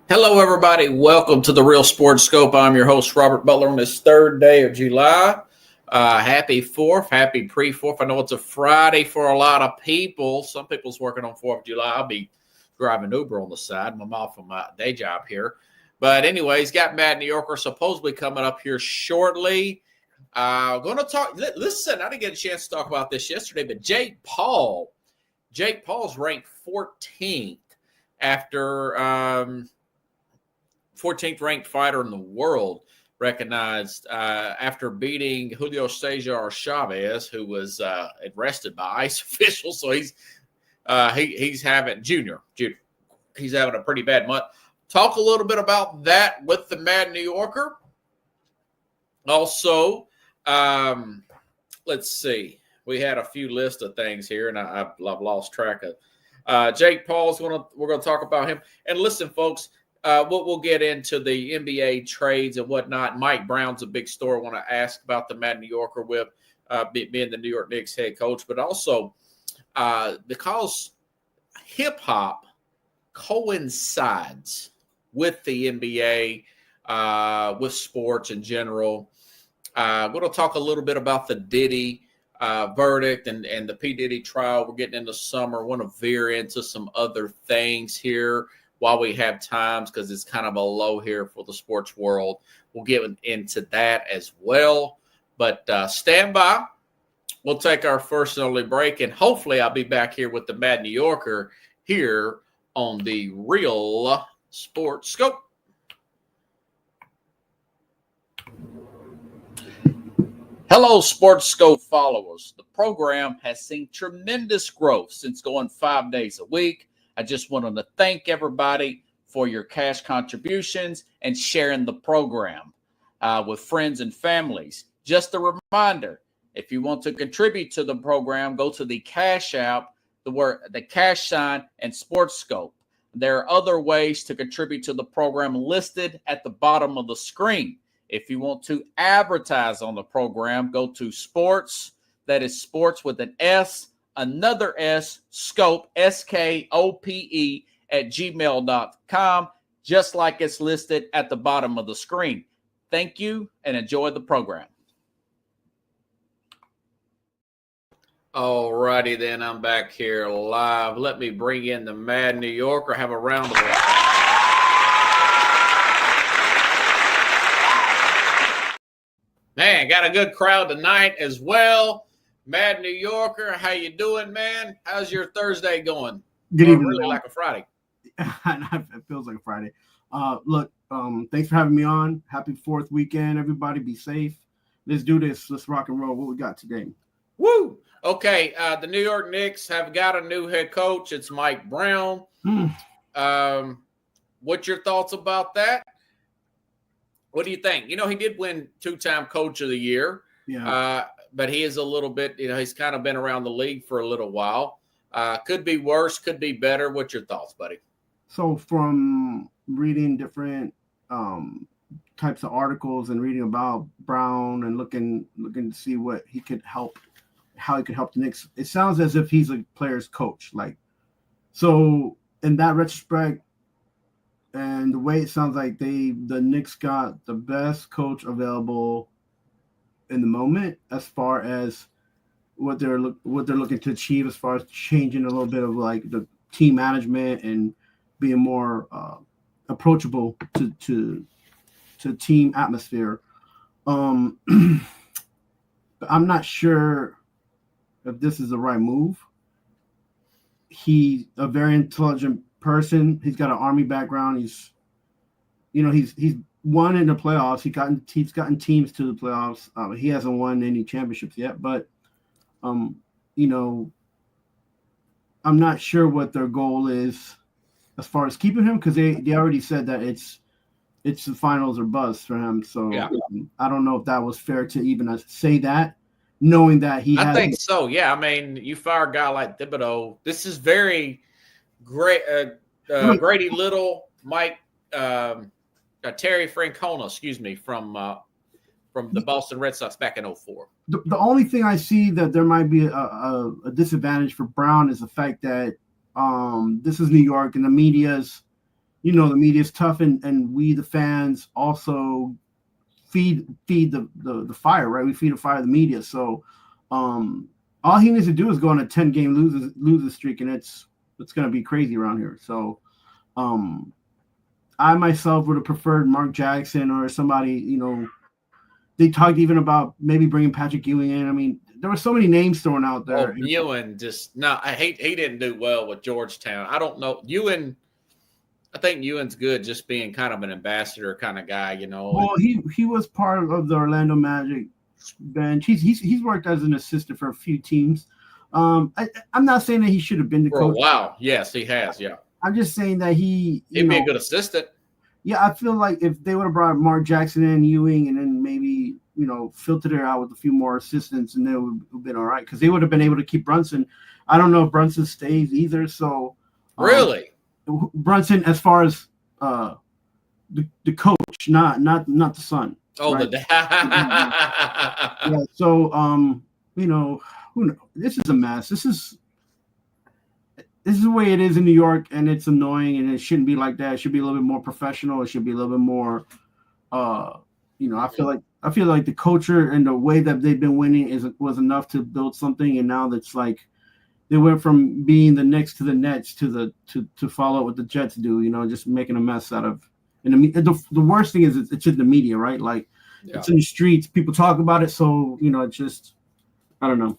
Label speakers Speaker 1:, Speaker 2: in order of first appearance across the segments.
Speaker 1: Hello, everybody. Welcome to the Real Sports Scope. I'm your host, Robert Butler, on this third day of July. Happy 4th, happy pre-4th. I know it's a Friday for a lot of people. Some people's working on 4th of July. I'll be driving Uber on the side. I'm off of my day job here. But anyways, got Mad New Yorker supposedly coming up here shortly. Going to talk. Listen, I didn't get a chance to talk about this yesterday, but Jake Paul's ranked 14th after 14th ranked fighter in the world, recognized after beating Julio Cesar Chavez, who was arrested by ICE officials. So he's having junior. He's having a pretty bad month. Talk a little bit about that with the Mad New Yorker. Also, let's see. We had a few lists of things here, and I've lost track of. Jake Paul's we're going to talk about him. And listen, folks. We'll get into the NBA trades and whatnot. Mike Brown's a big story. I want to ask about the Mad New Yorker with being the New York Knicks head coach, but also because hip hop coincides with the NBA, with sports in general. We're going to talk a little bit about the Diddy verdict and the P. Diddy trial. We're getting into summer. I want to veer into some other things here while we have times, because it's kind of a low here for the sports world. We'll get into that as well. But stand by. We'll take our first and only break, and hopefully I'll be back here with the Mad New Yorker here on the Real Sports Scope. Hello, Sports Scope followers. The program has seen tremendous growth since going 5 days a week. I just wanted to thank everybody for your cash contributions and sharing the program with friends and families. Just a reminder, if you want to contribute to the program, go to the Cash App, the cash sign, and Sports Scope. There are other ways to contribute to the program listed at the bottom of the screen. If you want to advertise on the program, go to sports, that is sports with an S, another S, Scope, SKOPE, at gmail.com, just like it's listed at the bottom of the screen. Thank you and enjoy the program. All righty then, I'm back here live. Let me bring in the Mad New Yorker. Have a round of applause. Man, got a good crowd tonight as well. Mad New Yorker, how you doing, man? How's your Thursday going?
Speaker 2: Good evening.
Speaker 1: Really like a Friday.
Speaker 2: It feels like a Friday. Look, thanks for having me on. Happy 4th weekend, everybody. Be safe. Let's do this. Let's rock and roll. What we got today?
Speaker 1: Woo! Okay, the New York Knicks have got a new head coach. It's Mike Brown. What's your thoughts about that? What do you think? You know, he did win 2-time Coach of the Year.
Speaker 2: Yeah.
Speaker 1: But he is a little bit, he's kind of been around the league for a little while. Could be worse, could be better. What's your thoughts, buddy?
Speaker 2: So from reading different types of articles and reading about Brown and looking to see what he could help, how he could help the Knicks, it sounds as if he's a player's coach. So in that retrospect, and the way it sounds like the Knicks got the best coach available in the moment, as far as what they're looking to achieve, as far as changing a little bit of like the team management and being more approachable to team atmosphere. But I'm not sure if this is the right move. He's a very intelligent person. He's got an Army background. He's won in the playoffs. He's gotten teams to the playoffs. He hasn't won any championships yet, but I'm not sure what their goal is as far as keeping him, because they already said that it's the finals or bust for him. So yeah. I don't know if that was fair to even say that, knowing that
Speaker 1: I think so. Yeah, I mean, you fire a guy like Thibodeau. This is very great. Grady Little, Mike. Terry Francona, from the Boston Red Sox back in 2004.
Speaker 2: The only thing I see that there might be a disadvantage for Brown is the fact that this is New York and the media's the media's tough, and we the fans also feed the fire, right? We feed the fire the media. So all he needs to do is go on a 10-game losing streak, and it's going to be crazy around here. So I myself would have preferred Mark Jackson or somebody. They talked even about maybe bringing Patrick Ewing in. I mean, there were so many names thrown out there.
Speaker 1: Ewing he didn't do well with Georgetown. I don't know. I think Ewing's good just being kind of an ambassador kind of guy,
Speaker 2: Well, he was part of the Orlando Magic bench. He's worked as an assistant for a few teams. I'm not saying that he should have been the coach
Speaker 1: for a while. Yes, he has. Yeah,
Speaker 2: I'm just saying that he'd
Speaker 1: be a good assistant.
Speaker 2: Yeah, I feel like if they would have brought Mark Jackson in, Ewing, and then maybe filtered it out with a few more assistants, and they would have been all right because they would have been able to keep Brunson. I don't know if Brunson stays either. So
Speaker 1: really,
Speaker 2: Brunson, as far as the coach, not the son.
Speaker 1: Oh,
Speaker 2: right?
Speaker 1: Yeah.
Speaker 2: So who knows? This is a mess. This is the way it is in New York, and it's annoying, and it shouldn't be like that. It should be a little bit more professional. It should be a little bit more, I feel like the culture and the way that they've been winning was enough to build something, and now that's like they went from being the Knicks to the Nets to follow what the Jets do. Just making a mess out of. And the worst thing is it's in the media, right? Like it's in the streets. People talk about it, so it's just I don't know.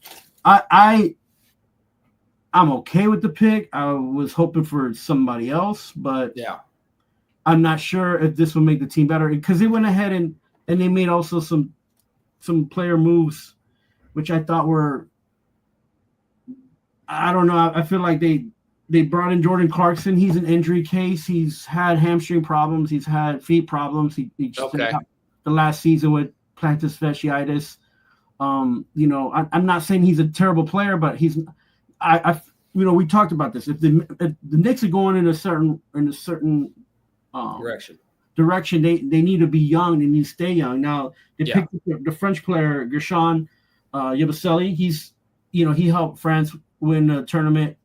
Speaker 2: I'm okay with the pick. I was hoping for somebody else, but I'm not sure if this will make the team better because they went ahead and they made also some player moves, which I thought were, I don't know. I feel like they brought in Jordan Clarkson. He's an injury case. He's had hamstring problems. He's had feet problems. He just the last season with plantar fasciitis. I'm not saying he's a terrible player, but he's. We talked about this. If the Knicks are going in a certain direction, they need to be young. They need to stay young. Now they picked the French player Gershon Yabusele. He helped France win a tournament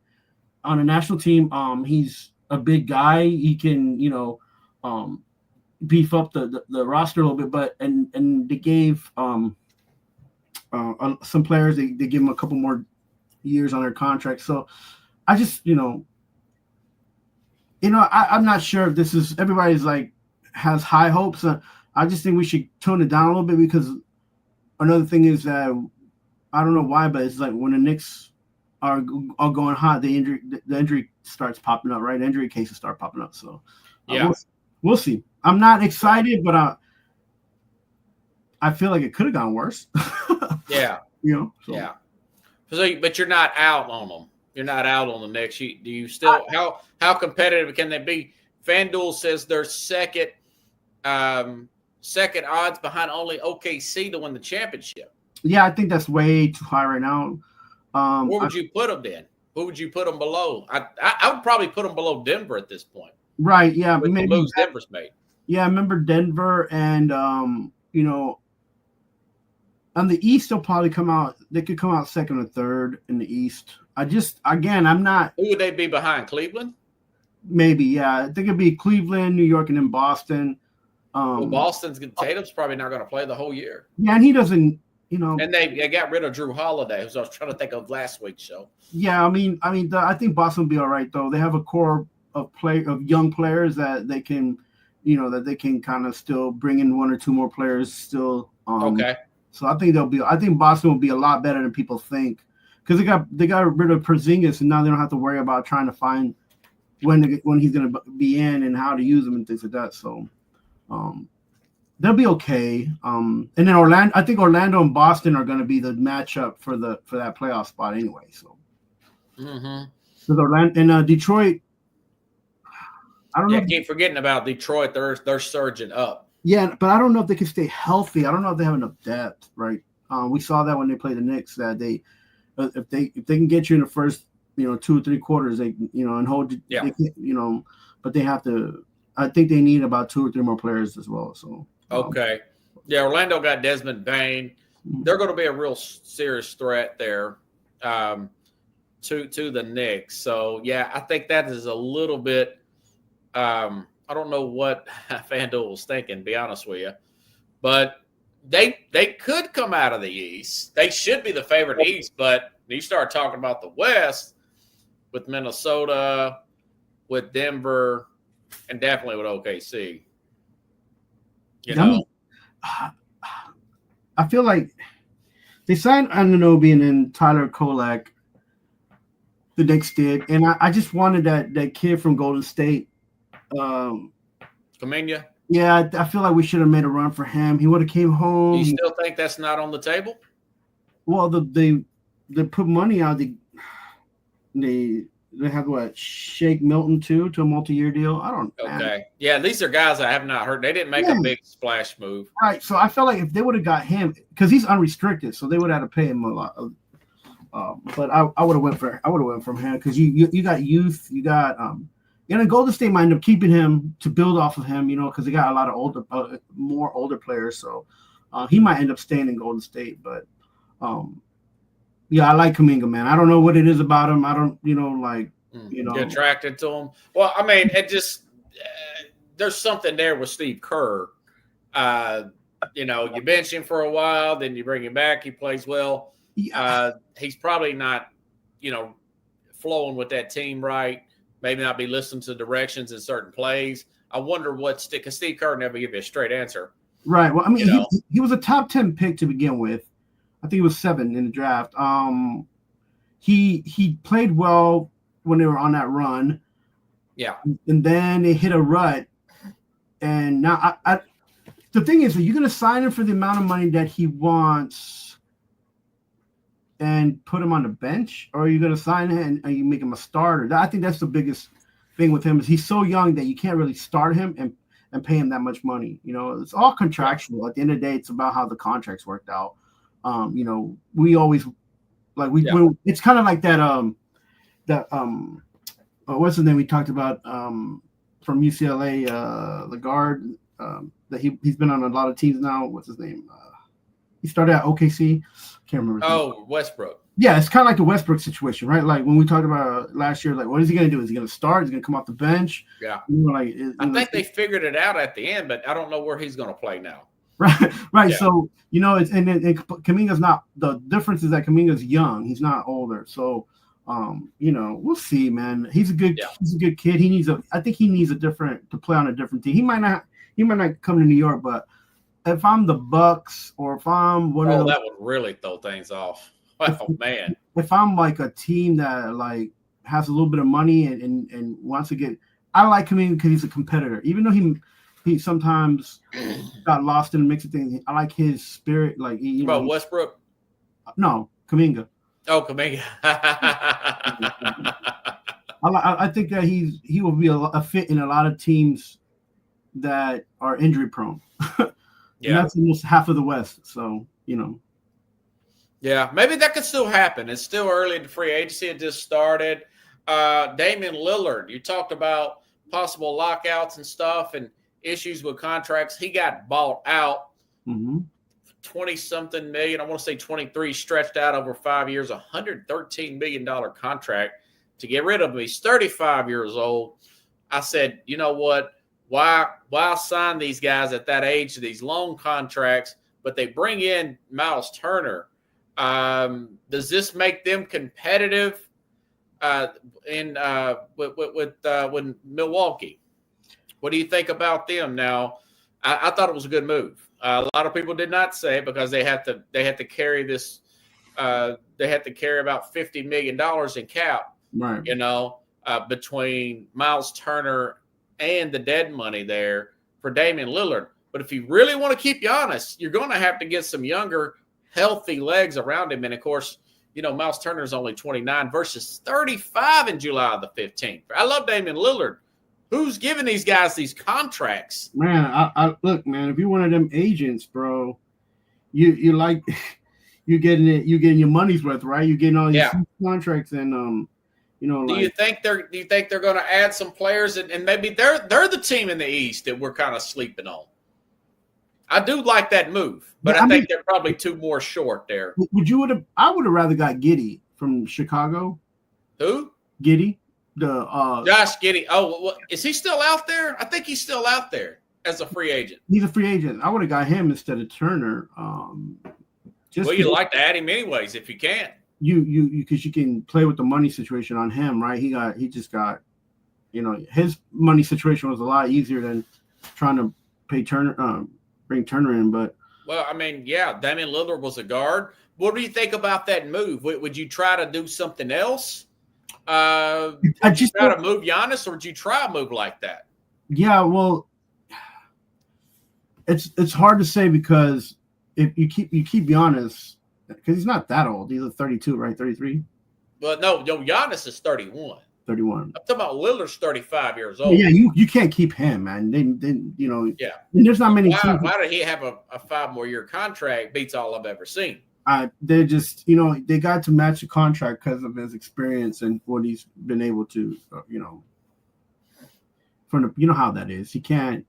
Speaker 2: on a national team. He's a big guy. He can beef up the roster a little bit. But and they gave some players they give them a couple more years on their contract. So I just, I'm not sure if this is everybody's like has high hopes. I just think we should tone it down a little bit because another thing is that I don't know why, but it's like when the Knicks are going hot, the injury starts popping up, right? Injury cases start popping up. So we'll see. I'm not excited, but I feel like it could have gone worse.
Speaker 1: Yeah.
Speaker 2: So.
Speaker 1: Yeah. So, but you're not out on them. You're not out on the Knicks. Do you still how competitive can they be? FanDuel says they're second odds behind only OKC to win the championship.
Speaker 2: Yeah, I think that's way too high right now.
Speaker 1: Where would you put them then? Who would you put them below? I would probably put them below Denver at this point.
Speaker 2: Right. Yeah.
Speaker 1: With maybe the moves Denver's made.
Speaker 2: Yeah, I remember Denver and on the East, they'll probably come out. They could come out second or third in the East. I'm not.
Speaker 1: Who would they be behind? Cleveland?
Speaker 2: Maybe, yeah. I think it'd be Cleveland, New York, and then Boston.
Speaker 1: Tatum's probably not going to play the whole year.
Speaker 2: Yeah, and he doesn't.
Speaker 1: And they got rid of Drew Holiday, who I was trying to think of last week's show.
Speaker 2: Yeah, I think Boston will be all right though. They have a core of young players that they can, kind of still bring in one or two more players still.
Speaker 1: Okay.
Speaker 2: So I think Boston will be a lot better than people think because they got rid of Porzingis and now they don't have to worry about trying to find when he's going to be in and how to use him and things like that. So they'll be okay. And then I think Orlando and Boston are going to be the matchup for that playoff spot anyway. So with Orlando and Detroit, I don't know.
Speaker 1: Yeah, keep forgetting about Detroit. They're surging up.
Speaker 2: Yeah, but I don't know if they can stay healthy. I don't know if they have enough depth, right? We saw that when they played the Knicks that if they can get you in the first 2 or 3 quarters, they and hold you,
Speaker 1: yeah.
Speaker 2: They but they have to. I think they need about 2 or 3 more players as well. So
Speaker 1: okay, yeah, Orlando got Desmond Bane. They're going to be a real serious threat there to the Knicks. So yeah, I think that is a little bit I don't know what FanDuel was thinking, to be honest with you, but they could come out of the East. They should be the favorite in the East, but you start talking about the West with Minnesota, with Denver, and definitely with OKC.
Speaker 2: I feel like they signed Anunoby and then Tyler Kolek. The Knicks did, and I just wanted that kid from Golden State.
Speaker 1: Kuminga?
Speaker 2: Yeah, I feel like we should have made a run for him. He would have came home.
Speaker 1: You still think that's not on the table?
Speaker 2: Well, they put money out. They have what, Shake Milton too, to a multi-year deal. I don't know.
Speaker 1: Okay. Yeah, these are guys I have not heard. They didn't make a big splash move.
Speaker 2: Right. So I felt like if they would have got him, because he's unrestricted, so they would have to pay him a lot. But I would have went from him because you got youth, you got and Golden State might end up keeping him to build off of him, because they got a lot of more older players. So he might end up staying in Golden State. But yeah, I like Kuminga, man. I don't know what it is about him. I don't,
Speaker 1: You're attracted to him. Well, I mean, it just there's something there with Steve Kerr. You bench him for a while, then you bring him back. He plays well. He's probably not, flowing with that team right. Maybe not be listening to directions in certain plays. I wonder because Steve Kerr never give you a straight answer.
Speaker 2: Right. Well, I mean, he was a top 10 pick to begin with. I think he was 7 in the draft. He played well when they were on that run.
Speaker 1: Yeah.
Speaker 2: And then they hit a rut. And now the thing is, are you going to sign him for the amount of money that he wants and put him on the bench, or are you going to sign him and you make him a starter? I think that's the biggest thing with him is he's so young that you can't really start him and pay him that much money. It's all contractual. At the end of the day, it's about how the contracts worked out. We always it's kind of like that what's his name we talked about from UCLA, the guard that he's been on a lot of teams now. What's his name? He started at OKC. Can't remember.
Speaker 1: Oh, Westbrook.
Speaker 2: Yeah, it's kind of like the Westbrook situation, right? Like when we talked about last year, like what is he going to do? Is he going to start? Is he going to come off the bench?
Speaker 1: Yeah. I think they figured it out at the end, but I don't know where he's going to play now.
Speaker 2: Right.
Speaker 1: Yeah.
Speaker 2: So Kuminga's not. The difference is that Kuminga's young. He's not older. So, we'll see, man. He's a good kid. I think he needs to play on a different team. He might not come to New York, but if I'm the Bucks or if I'm
Speaker 1: that would really throw things off. Oh man!
Speaker 2: If I'm like a team that like has a little bit of money and wants to get, I like him because he's a competitor. Even though he sometimes got lost in the mix of things, I like his spirit. Like
Speaker 1: Westbrook?
Speaker 2: No, Kuminga.
Speaker 1: Oh, Kuminga.
Speaker 2: I think that he will be a fit in a lot of teams that are injury prone. Yeah, that's almost half of the West. So
Speaker 1: Yeah, maybe that could still happen. It's still early in the free agency. It just started. Damian Lillard, you talked about possible lockouts and stuff and issues with contracts. He got bought out. 20-something million. I want to say 23, stretched out over 5 years, $113 million contract to get rid of him. He's 35 years old. I said, you know what? Why sign these guys at that age to these long contracts? But they bring in Miles Turner. Does this make them competitive with Milwaukee? What do you think about them now? I thought it was a good move. A lot of people did not say it because they had to carry this. They had to carry about $50 million in cap.
Speaker 2: Right.
Speaker 1: Between Miles Turner and the dead money there for Damian Lillard. But if you really want to keep you honest, you're going to have to get some younger, healthy legs around him. And of course, Miles Turner is only 29 versus 35 in July the 15th. I love Damian Lillard. Who's giving these guys these contracts?
Speaker 2: Man, I look, man, if you're one of them agents, bro, you're getting your money's worth, right? You're getting all these contracts and
Speaker 1: Do you think they're going to add some players and maybe they're the team in the East that we're kind of sleeping on? I do like that move, but I think they're probably 2 more short there.
Speaker 2: I would have rather got Giddey from Chicago.
Speaker 1: Who?
Speaker 2: Giddey.
Speaker 1: Josh Giddey. Oh, well, is he still out there? I think he's still out there as a free agent.
Speaker 2: He's a free agent. I would have got him instead of Turner.
Speaker 1: Well, you like to add him anyways if you can.
Speaker 2: You because you can play with the money situation on him, right? He just got, his money situation was a lot easier than trying to pay Turner, bring Turner in. But
Speaker 1: well, I mean, yeah, Damian Lillard was a guard. What do you think about that move? Would you try to do something else? Would you try to move Giannis, or would you try a move like that?
Speaker 2: Yeah, well, it's hard to say because if you keep Giannis, because he's not that old. He's 32, right? 33?
Speaker 1: Well, no, Giannis is 31.
Speaker 2: 31.
Speaker 1: I'm talking about Lillard's 35 years old.
Speaker 2: Yeah, you can't keep him, man. Then
Speaker 1: yeah.
Speaker 2: There's not many.
Speaker 1: Why did he have a 5 more year contract? Beats all I've ever seen.
Speaker 2: They just, they got to match the contract because of his experience and what he's been able to, from the, how that is. He can't.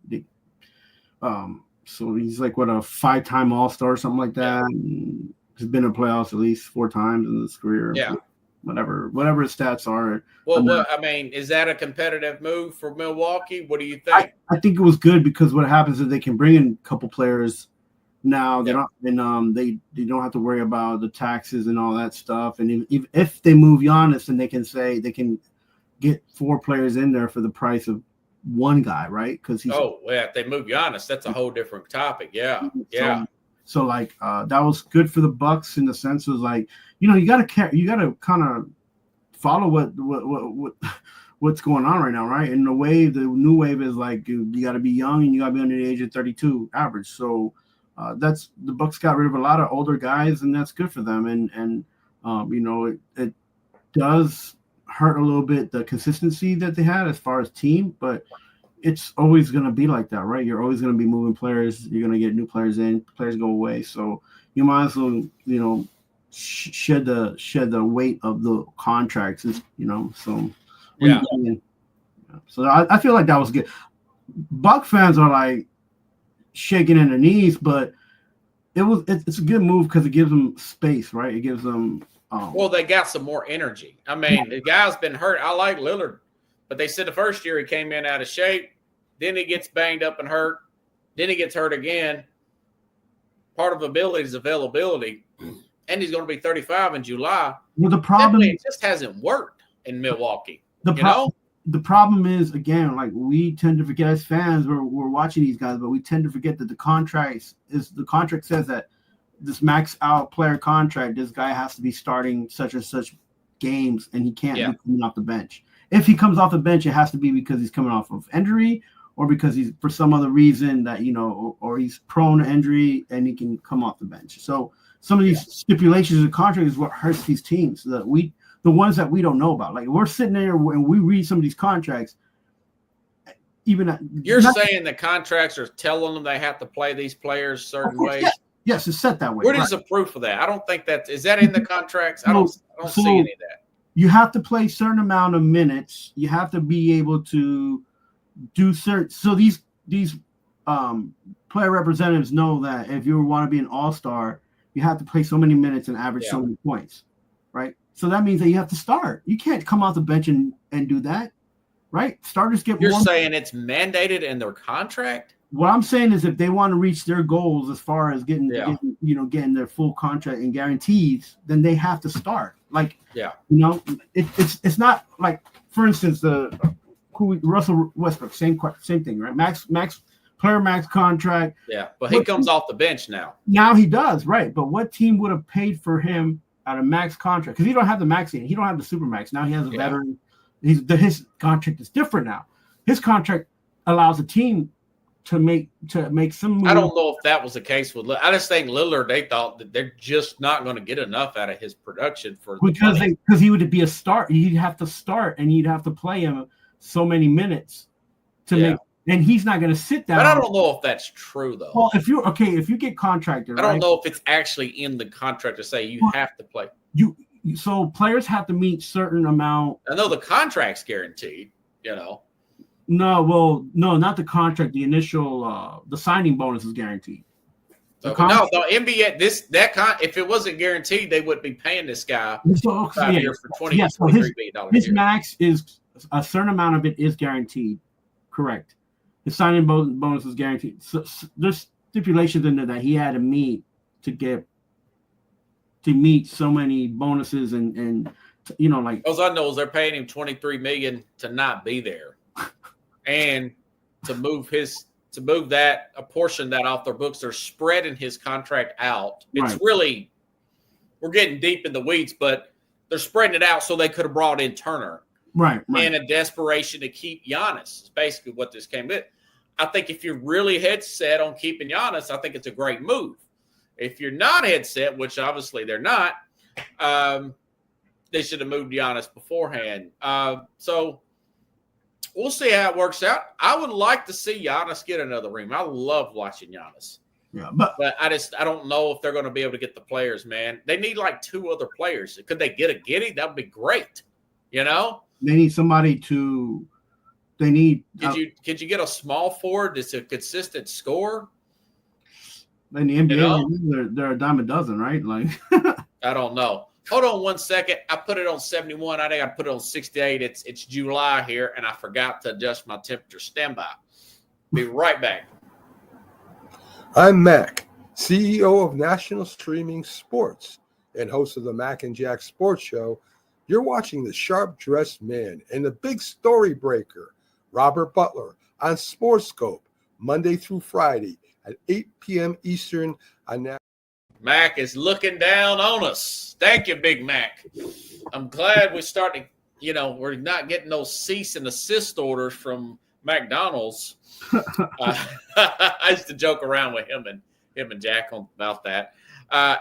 Speaker 2: So he's like what, a 5-time All-Star or something like that. And he's been in playoffs at least 4 times in his career.
Speaker 1: Yeah.
Speaker 2: Whatever his stats are.
Speaker 1: Well, I mean, is that a competitive move for Milwaukee? What do you think?
Speaker 2: I think it was good because what happens is they can bring in a couple players now. They don't, and they don't have to worry about the taxes and all that stuff. And if they move Giannis, then they can say they can get 4 players in there for the price of 1 guy, right? Because
Speaker 1: if they move Giannis, that's a whole different topic. Yeah.
Speaker 2: So like that was good for the Bucks in the sense of like, you got to kind of follow what's going on right now, right? And the new wave is like you got to be young and you got to be under the age of 32 average. So that's the Bucks got rid of a lot of older guys, and that's good for them. And it does hurt a little bit the consistency that they had as far as team, but it's always going to be like that, right? You're always going to be moving players. You're going to get new players in, players go away. So you might as well, shed the weight of the contracts, so
Speaker 1: yeah.
Speaker 2: So I feel like that was good. Buck fans are like shaking in their knees, but it's a good move because it gives them space, right? It gives them
Speaker 1: well, they got some more energy. I mean, the guy's been hurt. I like Lillard, but they said the first year he came in out of shape, then he gets banged up and hurt, then he gets hurt again. Part of ability is availability, and he's going to be 35 in July.
Speaker 2: Well, the problem
Speaker 1: it just hasn't worked in Milwaukee.
Speaker 2: The problem is, again, like we tend to forget as fans, we're watching these guys, but we tend to forget that the contract says that this max out player contract, this guy has to be starting such and such games, and he can't be coming off the bench. If he comes off the bench, it has to be because he's coming off of injury or because he's for some other reason that, or he's prone to injury and he can come off the bench. So some of these stipulations of the contract is what hurts these teams the ones that we don't know about. Like we're sitting there and we read some of these contracts.
Speaker 1: You're saying the contracts are telling them they have to play these players certain ways.
Speaker 2: Yeah. Yes, it's set that way.
Speaker 1: Where is the proof of that? I don't think is that in the contracts? I don't see any of that.
Speaker 2: You have to play a certain amount of minutes. You have to be able to do certain. So these player representatives know that if you want to be an all-star, you have to play so many minutes and average so many points, right? So that means that you have to start. You can't come off the bench and do that, right? Starters get.
Speaker 1: You're saying it's mandated in their contract?
Speaker 2: What I'm saying is if they want to reach their goals as far as getting their full contract and guarantees, then they have to start. Like, it's not like, for instance, Russell Westbrook, same thing, right? Max contract.
Speaker 1: Yeah, but he comes off the bench now.
Speaker 2: Now he does, right? But what team would have paid for him at a max contract? Because he don't have the max yet. He don't have the super max. Now he has a veteran. His contract is different now. His contract allows a team to make some moves.
Speaker 1: I don't know if that was the case with. I just think Lillard. They thought that they're just not going to get enough out of his production
Speaker 2: because he would be a start. He'd have to start and he'd have to play him so many minutes to make. And he's not going to sit down.
Speaker 1: But I don't know if that's true though.
Speaker 2: Well, if you get contracted,
Speaker 1: I don't know if it's actually in the contract to say you have to play.
Speaker 2: So players have to meet certain amount.
Speaker 1: I know the contract's guaranteed.
Speaker 2: No, not the contract. The initial, the signing bonus is guaranteed.
Speaker 1: The NBA, if it wasn't guaranteed, they would be paying this guy 5 years for $23 million.
Speaker 2: His max is a certain amount of it is guaranteed. Correct. The signing bonus is guaranteed. So there's stipulations in there that he had to meet to meet so many bonuses and like.
Speaker 1: All I know is they're paying him $23 million to not be there, and to move that a portion of that off their books. They're spreading his contract out. It's really, we're getting deep in the weeds, but they're spreading it out so they could have brought in Turner.
Speaker 2: Right.
Speaker 1: In a desperation to keep Giannis. It's basically what this came with. I think if you're really head set on keeping Giannis, I think it's a great move. If you're not head set, which obviously they're not, they should have moved Giannis beforehand. So we'll see how it works out. I would like to see Giannis get another ring. I love watching Giannis.
Speaker 2: Yeah, but
Speaker 1: I don't know if they're going to be able to get the players, man. They need like 2 other players. Could they get a Giddey? That would be great.
Speaker 2: They need somebody to. They need.
Speaker 1: Could you get a small forward that's a consistent scorer?
Speaker 2: In the NBA, they're a dime a dozen, right? Like,
Speaker 1: I don't know. Hold on 1 second. I put it on 71. I think I put it on 68. It's July here, and I forgot to adjust my temperature. Stand by. Be right back.
Speaker 3: I'm Mac, CEO of National Streaming Sports and host of the Mac and Jack Sports Show. You're watching the Sharp Dressed Man and the Big Story Breaker, Robert Butler, on SportsScope, Monday through Friday at 8 p.m. Eastern on that.
Speaker 1: Mac is looking down on us. Thank you, Big Mac. I'm glad we're starting, we're not getting those cease and desist orders from McDonald's. I used to joke around with him and Jack about that.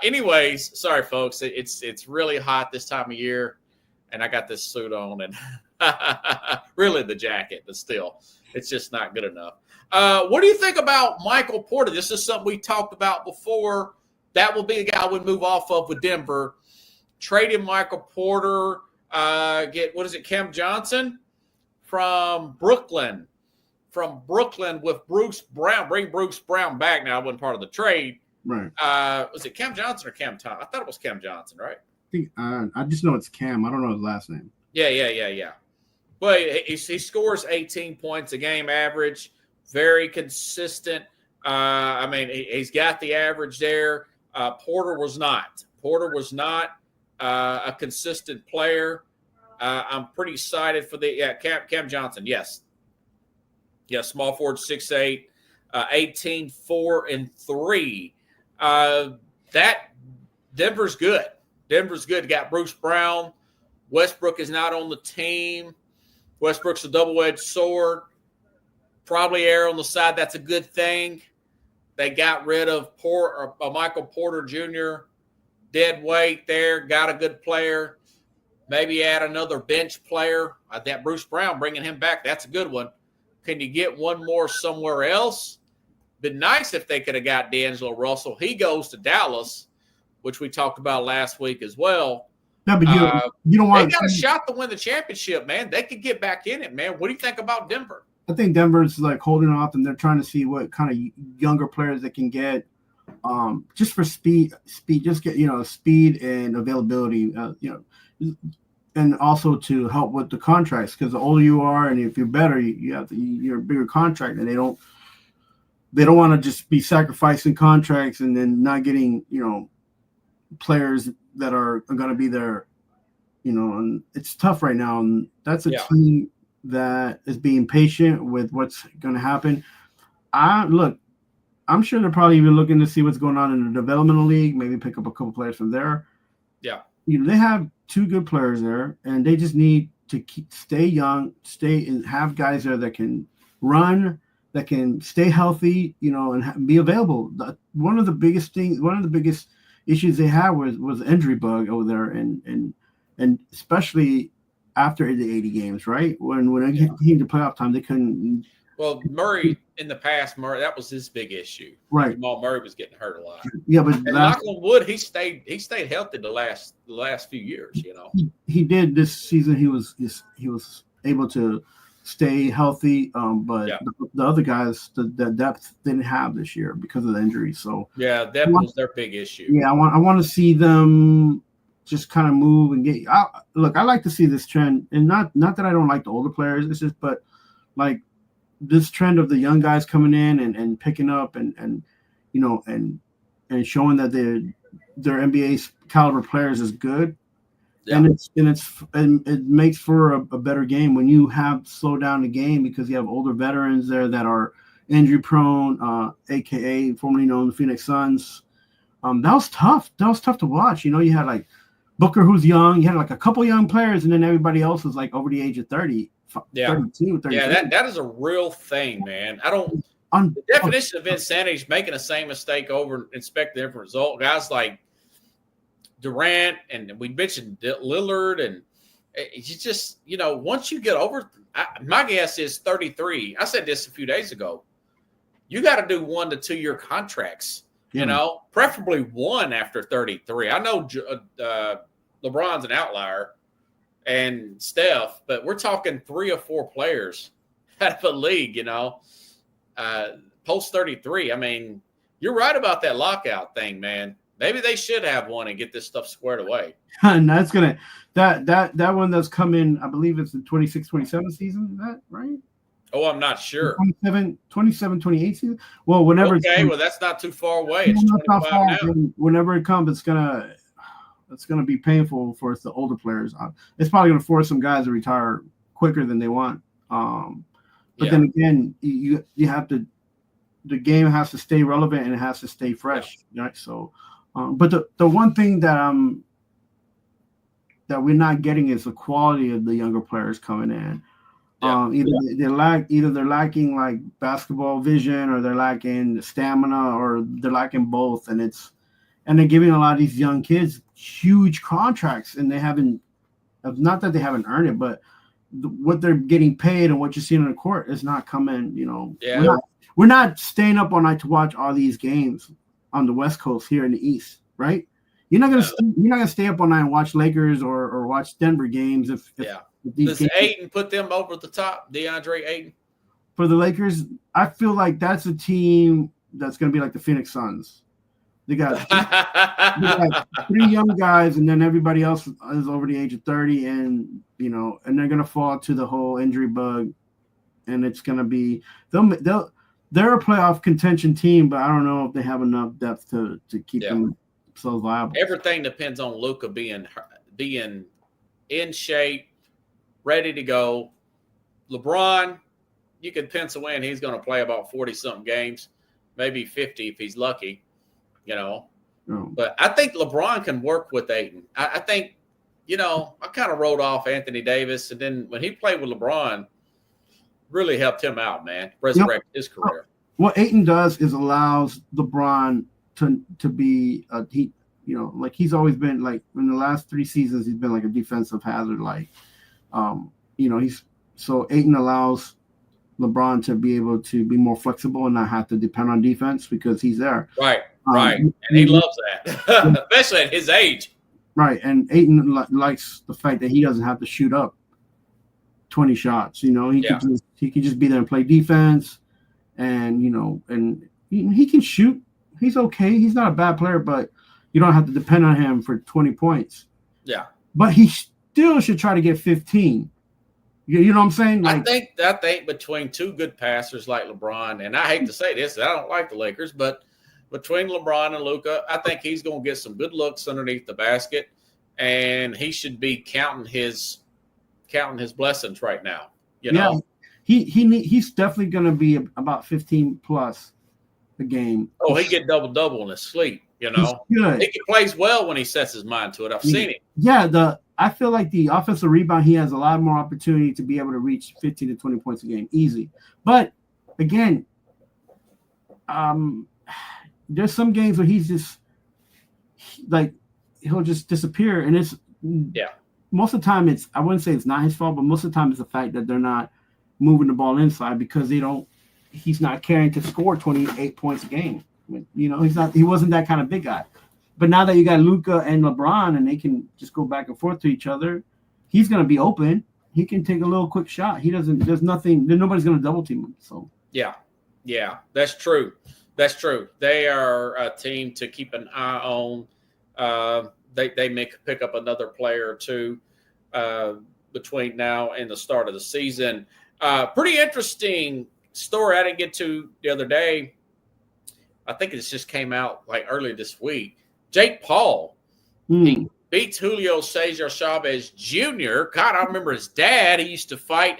Speaker 1: Anyways, sorry, folks. It's really hot this time of year, and I got this suit on and really the jacket, but still, it's just not good enough. What do you think about Michael Porter? This is something we talked about before. That will be a guy we'd move off of with Denver. Trading Michael Porter, get Cam Johnson from Brooklyn. With Bruce Brown. Bring Bruce Brown back now. I wasn't part of the trade.
Speaker 2: Right.
Speaker 1: Was it Cam Johnson or Cam Thomas? I thought it was Cam Johnson, right?
Speaker 2: I just know it's Cam. I don't know his last name.
Speaker 1: Yeah. But he scores 18 points a game average. Very consistent. He's got the average there. Porter was not. A consistent player. I'm pretty excited for Cam Johnson. Yes. Yeah, small forward, 6'8", 18, 4, and 3. That Denver's good. Got Bruce Brown. Westbrook is not on the team. Westbrook's a double-edged sword. Probably err on the side. That's a good thing. They got rid of Michael Porter Jr., dead weight there, got a good player. Maybe add another bench player. That Bruce Brown, bringing him back, that's a good one. Can you get one more somewhere else? Been nice if they could have got D'Angelo Russell. He goes to Dallas, which we talked about last week as well.
Speaker 2: No, but you don't want.
Speaker 1: They got a shot to win the championship, man. They could get back in it, man. What do you think about Denver?
Speaker 2: I think Denver's like holding off, and they're trying to see what kind of younger players they can get, just for speed. Just get speed and availability. And also to help with the contracts, because the older you are, and if you're better, you're a bigger contract, and they don't want to just be sacrificing contracts and then not getting players that are going to be there, and it's tough right now, and that's a team that is being patient with what's going to happen. I'm sure they're probably even looking to see what's going on in the developmental league, maybe pick up a couple players from there.
Speaker 1: Yeah.
Speaker 2: They have 2 good players there, and they just need to stay young, stay and have guys there that can run, that can stay healthy, and be available. One of the biggest issues they had was injury bug over there, and especially after the 80 games, right? When it came to playoff time, they couldn't.
Speaker 1: Well, Murray in the past, that was his big issue.
Speaker 2: Right.
Speaker 1: Jamal Murray was getting hurt a lot.
Speaker 2: Yeah, but
Speaker 1: knock on wood, he stayed healthy the last few years.
Speaker 2: He did this season. He was able to stay healthy, but the other guys, the depth didn't have this year because of the injuries. So
Speaker 1: depth was their big issue.
Speaker 2: Yeah, I want to see them just kind of move and get. Look, I like to see this trend, and not that I don't like the older players. It's just, but like this trend of the young guys coming in and picking up and you know and showing that their NBA caliber players is good. Yeah. And it makes for a better game when you have slow down the game because you have older veterans there that are injury prone, aka formerly known the Phoenix Suns. That was tough. That was tough to watch. You know, you had like Booker, who's young. You had like a couple young players, and then everybody else was like over the age of 30, 32, 33.
Speaker 1: Yeah, that is a real thing, man. I don't. The definition of insanity is making the same mistake over and expect a different result. Guys like Durant, and we mentioned Lillard, and you just, you know, once you get over, my guess is 33. I said this a few days ago. You got to do 1 to 2 year contracts, you know, preferably one after 33. I know LeBron's an outlier and Steph, but we're talking 3 or 4 players out of a league, you know, post 33. I mean, you're right about that lockout thing, man. Maybe they should have one and get this stuff squared away.
Speaker 2: And that's gonna that one that's coming, I believe it's the 26-27 season. Is that right?
Speaker 1: Oh, I'm not sure.
Speaker 2: 27-28 season. Well, whenever
Speaker 1: well, that's not too far away. It's 25 now.
Speaker 2: Whenever it comes, it's gonna be painful for the older players. It's probably gonna force some guys to retire quicker than they want. But then again, you have to. The game has to stay relevant and it has to stay fresh, right? So. But the one thing that we're not getting is the quality of the younger players coming in. Either they're lacking like basketball vision, or they're lacking stamina, or they're lacking both. And they're giving a lot of these young kids huge contracts, and they haven't. Not that they haven't earned it, but what they're getting paid and what you're seeing on the court is not coming. You know, we're not staying up all night to watch all these games on the West Coast here in the East, right? You're not gonna stay up all night and watch Lakers or watch Denver games if
Speaker 1: Does Ayton put them over the top? DeAndre Ayton
Speaker 2: for the Lakers, I feel like that's a team that's gonna be like the Phoenix Suns. They got 3 young guys, and then everybody else is over the age of 30, and you know, and they're gonna fall to the whole injury bug, and it's gonna be they're a playoff contention team, but I don't know if they have enough depth to keep themselves viable.
Speaker 1: Everything depends on Luka being in shape, ready to go. LeBron, you can pencil in he's going to play about 40-something games, maybe 50 if he's lucky, you know. Oh. But I think LeBron can work with Ayton. I think, you know, I kind of wrote off Anthony Davis, and then when he played with LeBron, really helped him out, man. Resurrect his career.
Speaker 2: What Ayton does is allows LeBron to be like he's always been, like in the last 3 seasons, he's been like a defensive hazard. Like, you know, Ayton allows LeBron to be able to be more flexible and not have to depend on defense because he's there.
Speaker 1: Right. And he loves that, especially at his age.
Speaker 2: Right. And Ayton likes the fact that he doesn't have to shoot up 20 shots. You know, he can just be there and play defense, and you know, and he can shoot. He's okay. He's not a bad player, but you don't have to depend on him for 20 points.
Speaker 1: Yeah.
Speaker 2: But he still should try to get 15. You know what I'm saying? Like,
Speaker 1: I think between 2 good passers like LeBron, and I hate to say this, I don't like the Lakers, but between LeBron and Luka, I think he's going to get some good looks underneath the basket, and he should be counting his blessings right now. You know,
Speaker 2: he's definitely going to be about 15 plus a game.
Speaker 1: Oh, he get double in his sleep. You know, he plays well when he sets his mind to it. I've seen it.
Speaker 2: Yeah, I feel like the offensive rebound, he has a lot more opportunity to be able to reach 15 to 20 points a game, easy. But again, there's some games where he's just like he'll just disappear, and it's most of the time I wouldn't say it's not his fault, but most of the time it's the fact that they're not moving the ball inside because he's not carrying to score 28 points a game. You know, he wasn't that kind of big guy. But now that you got Luka and LeBron and they can just go back and forth to each other, he's going to be open. He can take a little quick shot. Nobody's going to double team him. So
Speaker 1: yeah, that's true. They are a team to keep an eye on. they may pick up another player or two between now and the start of the season. Pretty interesting story I didn't get to the other day. I think it just came out like early this week. Jake Paul, he beats Julio Cesar Chavez Jr. God, I remember his dad. He used to fight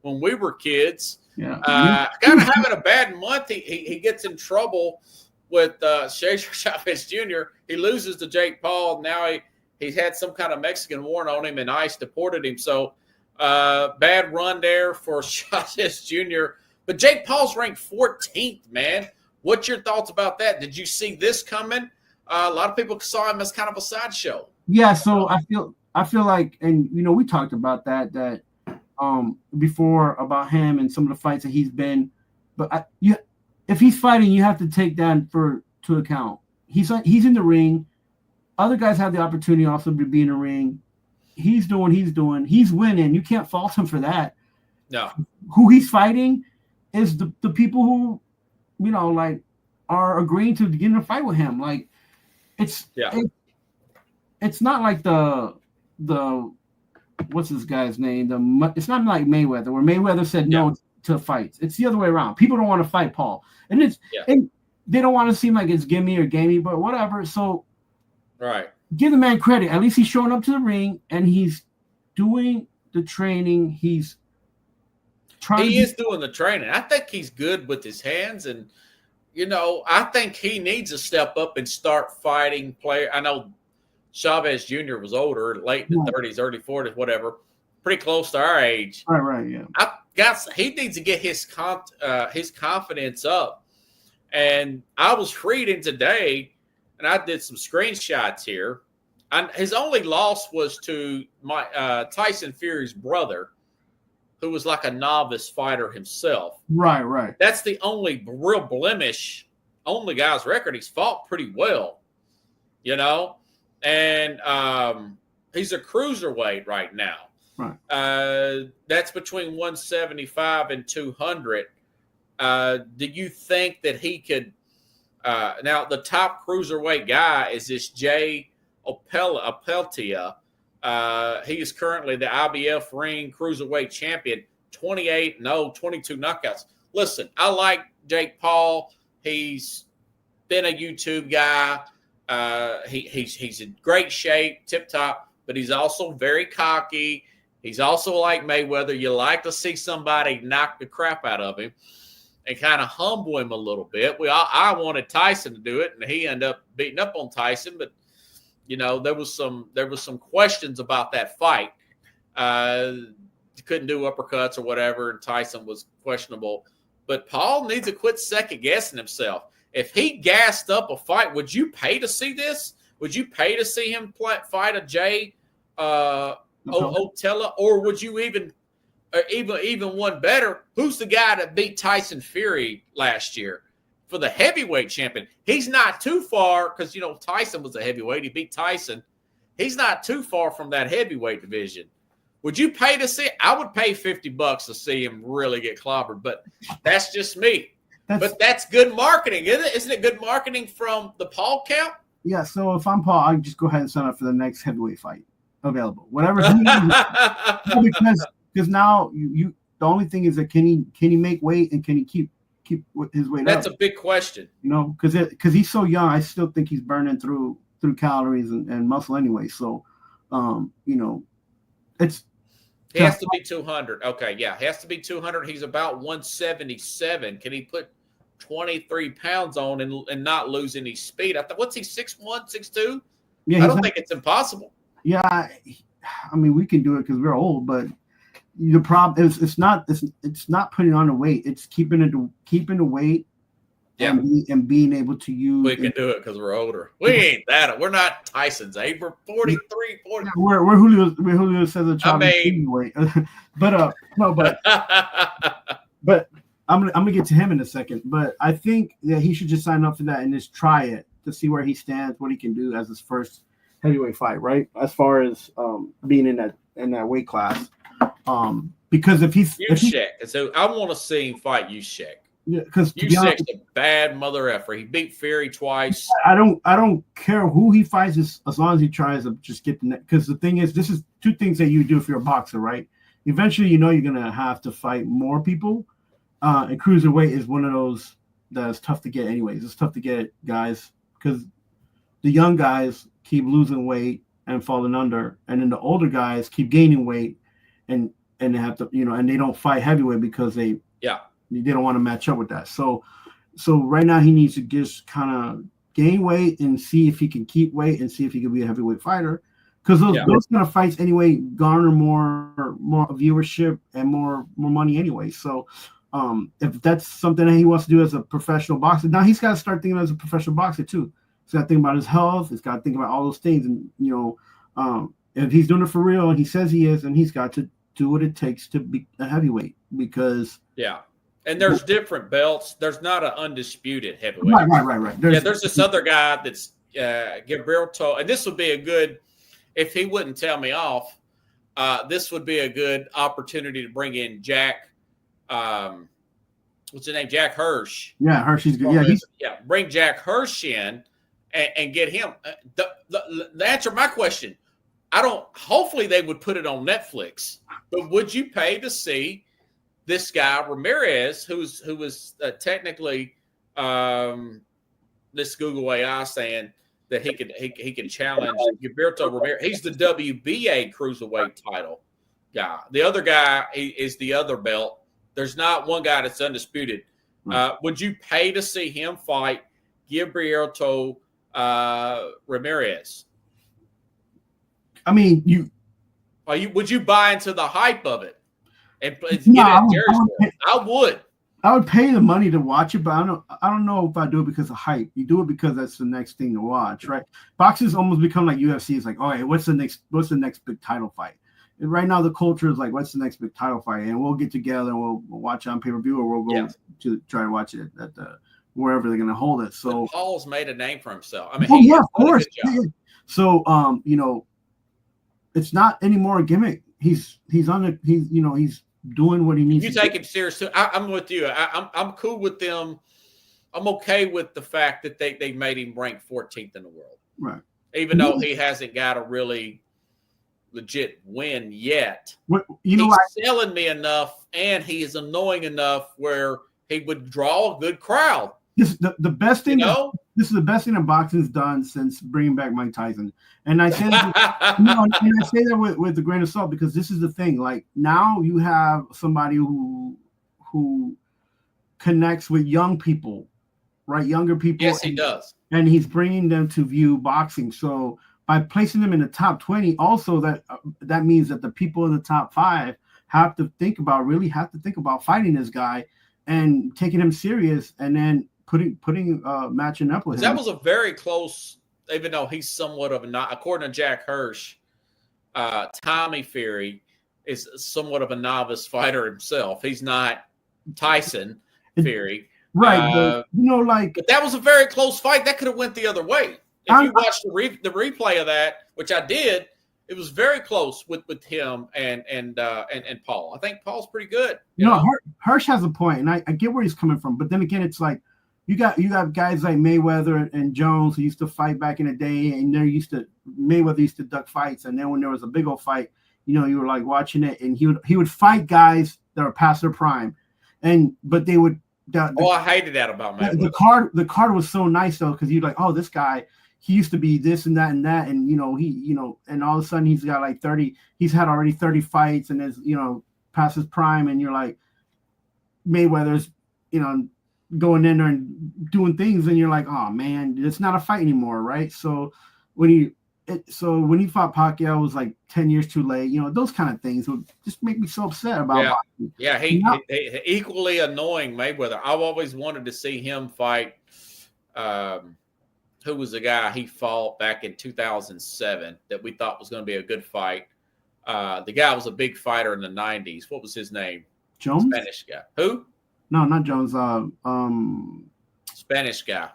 Speaker 1: when we were kids.
Speaker 2: Yeah.
Speaker 1: Kind of having a bad month. He gets in trouble with Cesar Chavez Jr. He loses to Jake Paul. Now he's had some kind of Mexican warrant on him, and ICE deported him. So bad run there for Chavez Jr. But Jake Paul's ranked 14th, man. What's your thoughts about that? Did you see this coming? A lot of people saw him as kind of a sideshow.
Speaker 2: Yeah, so I feel like, and we talked about that before about him and some of the fights that he's been, but if he's fighting, you have to take that to account. He's in the ring. Other guys have the opportunity also to be in the ring. He's doing what he's doing. He's winning. You can't fault him for that.
Speaker 1: No. Who
Speaker 2: he's fighting is the people who, like, are agreeing to get in a fight with him. Like, it's not like the what's this guy's name? It's not like Mayweather, where Mayweather said no to fights. It's the other way around. People don't want to fight Paul, and and they don't want to seem like it's gimme or gamey, but whatever. So,
Speaker 1: right,
Speaker 2: give the man credit. At least he's showing up to the ring and he's doing the training. He's trying.
Speaker 1: He is doing the training. I think he's good with his hands, and I think he needs to step up and start fighting players. I know Chavez Jr. was older, late in the 30s, early 40s, whatever, pretty close to our age.
Speaker 2: Right, yeah.
Speaker 1: He needs to get his confidence up. And I was reading today, and I did some screenshots here. His only loss was to Tyson Fury's brother, who was like a novice fighter himself.
Speaker 2: Right.
Speaker 1: That's the only real blemish on the guy's record. He's fought pretty well, and he's a cruiserweight right now.
Speaker 2: Right.
Speaker 1: That's between 175 and 200. Do you think that he could now the top cruiserweight guy is this Jay Opeltia. He is currently the IBF ring cruiserweight champion, 28-0, 22 knockouts. Listen, I like Jake Paul. He's been a YouTube guy. He's in great shape, tip top, but he's also very cocky. He's also like Mayweather. You like to see somebody knock the crap out of him and kind of humble him a little bit. I wanted Tyson to do it, and he ended up beating up on Tyson, but there was some questions about that fight. He couldn't do uppercuts or whatever, and Tyson was questionable. But Paul needs to quit second guessing himself. If he gassed up a fight, would you pay to see this? Would you pay to see him fight a Jay Otella, or would you even one better? Who's the guy that beat Tyson Fury last year for the heavyweight champion? He's not too far because Tyson was a heavyweight. He beat Tyson. He's not too far from that heavyweight division. Would you pay to see? I would pay $50 to see him really get clobbered, but that's just me. But that's good marketing, isn't it? Isn't it good marketing from the Paul camp?
Speaker 2: Yeah. So if I'm Paul, I just go ahead and sign up for the next heavyweight fight available, whatever. Because now you the only thing is that can he make weight and can he keep his weight up?
Speaker 1: That's a big question.
Speaker 2: Because he's so young, I still think he's burning through calories and muscle anyway. So, it's.
Speaker 1: He has to be 200. Okay, yeah, he has to be 200. He's about 177. Can he put 23 pounds on and not lose any speed? What's he, 6'1", 6'2"? Yeah, I don't think it's impossible.
Speaker 2: Yeah, I mean, we can do it because we're old, but the problem is it's not putting on the weight. It's keeping the weight. Yeah. And being able to use.
Speaker 1: We can do it because we're older. We ain't that. We're not Tyson's age. We're 43, 40.
Speaker 2: Yeah, we're Julio Cesar Chavez anyway. But but I'm gonna get to him in a second. But I think that he should just sign up for that and just try it to see where he stands, what he can do as his first heavyweight fight, right? As far as being in that weight class. Because if he's
Speaker 1: Usyk, so I want to see him fight Usyk.
Speaker 2: because
Speaker 1: Usyk's a bad mother effer. He beat Fury twice.
Speaker 2: I don't care who he fights as long as he tries to just get the net. Because the thing is, this is two things that you do if you're a boxer, right? Eventually, you're gonna have to fight more people, and cruiserweight is one of those that's tough to get. Anyways, it's tough to get guys because the young guys keep losing weight and falling under, and then the older guys keep gaining weight, and they have to, and they don't fight heavyweight because they don't want to match up with that. So right now he needs to just kind of gain weight and see if he can keep weight and see if he can be a heavyweight fighter. Because those kind of fights anyway garner more viewership and more money anyway. So if that's something that he wants to do as a professional boxer, now he's got to start thinking as a professional boxer too. He's got to think about his health. He's got to think about all those things. And if he's doing it for real and he says he is, and he's got to do what it takes to be a heavyweight because
Speaker 1: And there's different belts. There's not an undisputed heavyweight.
Speaker 2: Right.
Speaker 1: There's this other guy that's Gilberto, and this would be a good, if he wouldn't tell me off, this would be a good opportunity to bring in Jack. What's his name? Jack Hirsch.
Speaker 2: Yeah, Hirsch's good.
Speaker 1: Bring Jack Hirsch in and get him. The answer to my question, hopefully they would put it on Netflix, but would you pay to see this guy Ramirez, who was technically this Google AI saying that he can challenge Gilberto Ramirez. He's the WBA cruiserweight title guy. The other guy is the other belt. There's not one guy that's undisputed. Would you pay to see him fight Gilberto Ramirez?
Speaker 2: I mean,
Speaker 1: would you buy into the hype of it? And I would.
Speaker 2: I would pay the money to watch it, but I don't know if I do it because of hype. You do it because that's the next thing to watch, right? Boxing's almost become like UFC. It's like, oh, hey, what's the next big title fight? And right now the culture is like, what's the next big title fight? And we'll get together and we'll watch it on pay-per-view, or we'll go to try to watch it at the wherever they're gonna hold it. So
Speaker 1: Paul's made a name for himself. I mean,
Speaker 2: of course. Yeah. So it's not anymore a gimmick. He's doing what he needs.
Speaker 1: You take it serious too. I'm with you. I'm cool with them. I'm okay with the fact that they made him rank 14th in the world,
Speaker 2: right?
Speaker 1: Even though he hasn't got a really legit win yet.
Speaker 2: He's
Speaker 1: selling me enough, and he is annoying enough where he would draw a good crowd.
Speaker 2: This the best thing. This is the best thing that boxing's done since bringing back Mike Tyson. And I say that, and I say that with a grain of salt, because this is the thing. Like, now you have somebody who connects with young people, right? Younger people.
Speaker 1: Yes, he does.
Speaker 2: And he's bringing them to view boxing. So by placing them in the top 20, also that means that the people in the top 5 have to think about fighting this guy and taking him serious, and then putting matching up with him.
Speaker 1: That was a very close, even though he's somewhat of according to Jack Hirsch, Tommy Fury is somewhat of a novice fighter himself. He's not Tyson Fury.
Speaker 2: Right.
Speaker 1: But that was a very close fight. That could have went the other way. If you watch the replay of that, which I did, it was very close with him and Paul. I think Paul's pretty good.
Speaker 2: Hirsch has a point, and I get where he's coming from. But then again, it's like you got guys like Mayweather and Jones who used to fight back in the day, and Mayweather used to duck fights, and then when there was a big old fight, you were like watching it, and he would fight guys that are past their prime, but they would.
Speaker 1: I hated that about Mayweather.
Speaker 2: The card was so nice though, because you're like, oh, this guy, he used to be this and that and that, and and all of a sudden he's got like 30. He's had already 30 fights and is past his prime, and you're like, Mayweather's going in there and doing things, and you're like, oh man, it's not a fight anymore, right? So when he fought Pacquiao, it was like 10 years too late. Those kind of things would just make me so upset about boxing.
Speaker 1: Yeah, he equally annoying Mayweather. I've always wanted to see him fight. Who was the guy he fought back in 2007 that we thought was going to be a good fight? The guy was a big fighter in the 90s. What was his name?
Speaker 2: Jones?
Speaker 1: Spanish guy. Who?
Speaker 2: No, not Jones.
Speaker 1: Spanish guy.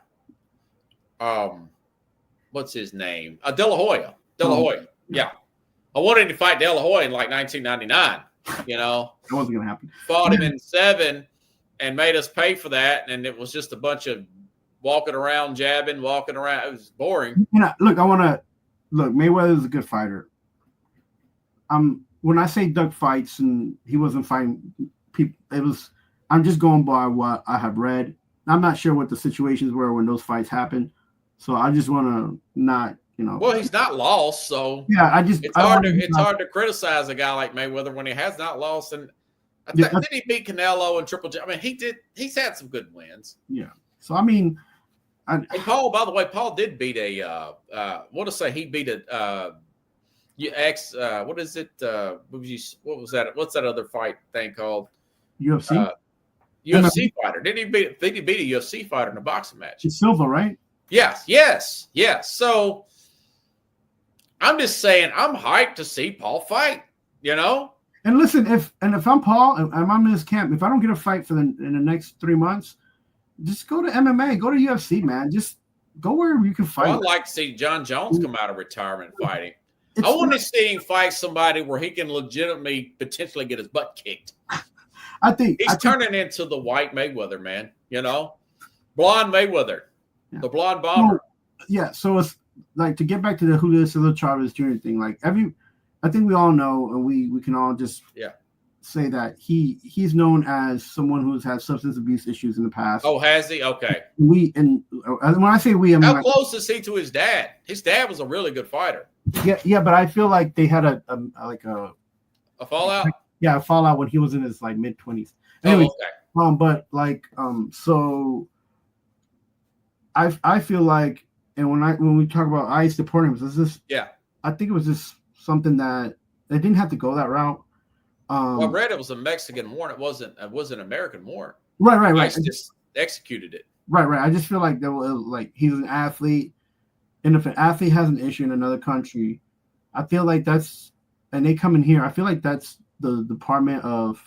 Speaker 1: What's his name? De La Hoya. De La Hoya. Yeah. I wanted to fight De La Hoya in like 1999.
Speaker 2: That wasn't going to happen.
Speaker 1: Fought him in 7, and made us pay for that. And it was just a bunch of walking around, jabbing, walking around. It was boring.
Speaker 2: Look, Mayweather's a good fighter. When I say Doug fights and he wasn't fighting people, I'm just going by what I have read. I'm not sure what the situations were when those fights happened. So I just want to not,
Speaker 1: Well, he's not lost, so
Speaker 2: yeah.
Speaker 1: It's hard to criticize a guy like Mayweather when he has not lost. And did he beat Canelo and Triple J? I mean, he's had some good wins.
Speaker 2: Yeah. So I mean,
Speaker 1: and Paul, by the way, Paul did beat he beat what is it? What was that? What's that other fight thing called?
Speaker 2: UFC.
Speaker 1: UFC fighter. Did he beat a UFC fighter in a boxing match?
Speaker 2: It's Silva, right?
Speaker 1: Yes. So I'm just saying, I'm hyped to see Paul fight.
Speaker 2: And listen, if I'm Paul and I'm in his camp, if I don't get a fight in the next 3 months, just go to MMA, go to UFC, man. Just go where you can fight.
Speaker 1: Well, I'd like to see John Jones come out of retirement fighting. I want to see him fight somebody where he can legitimately potentially get his butt kicked.
Speaker 2: I think
Speaker 1: he's turning into the white Mayweather, man. Blonde Mayweather, the blonde bomber.
Speaker 2: Yeah. So it's like, to get back to the Julio Cesar Chavez Jr. thing. Like I think we all know, and we can all just say that he's known as someone who's had substance abuse issues in the past.
Speaker 1: Oh, has he? Okay.
Speaker 2: When I say we, I mean,
Speaker 1: how close is he to his dad? His dad was a really good fighter.
Speaker 2: Yeah, but I feel like they had a
Speaker 1: fallout.
Speaker 2: Yeah, a fallout when he was in his mid-20s.
Speaker 1: Anyway,
Speaker 2: but so I feel like, and when we talk about I support him, I think it was just something that they didn't have to go that route.
Speaker 1: Well, I read it was a Mexican warrant. It wasn't an American warrant.
Speaker 2: Right.
Speaker 1: ICE just executed it.
Speaker 2: Right. I just feel like he's an athlete, and if an athlete has an issue in another country, I feel like and they come in here. I feel like that's the Department of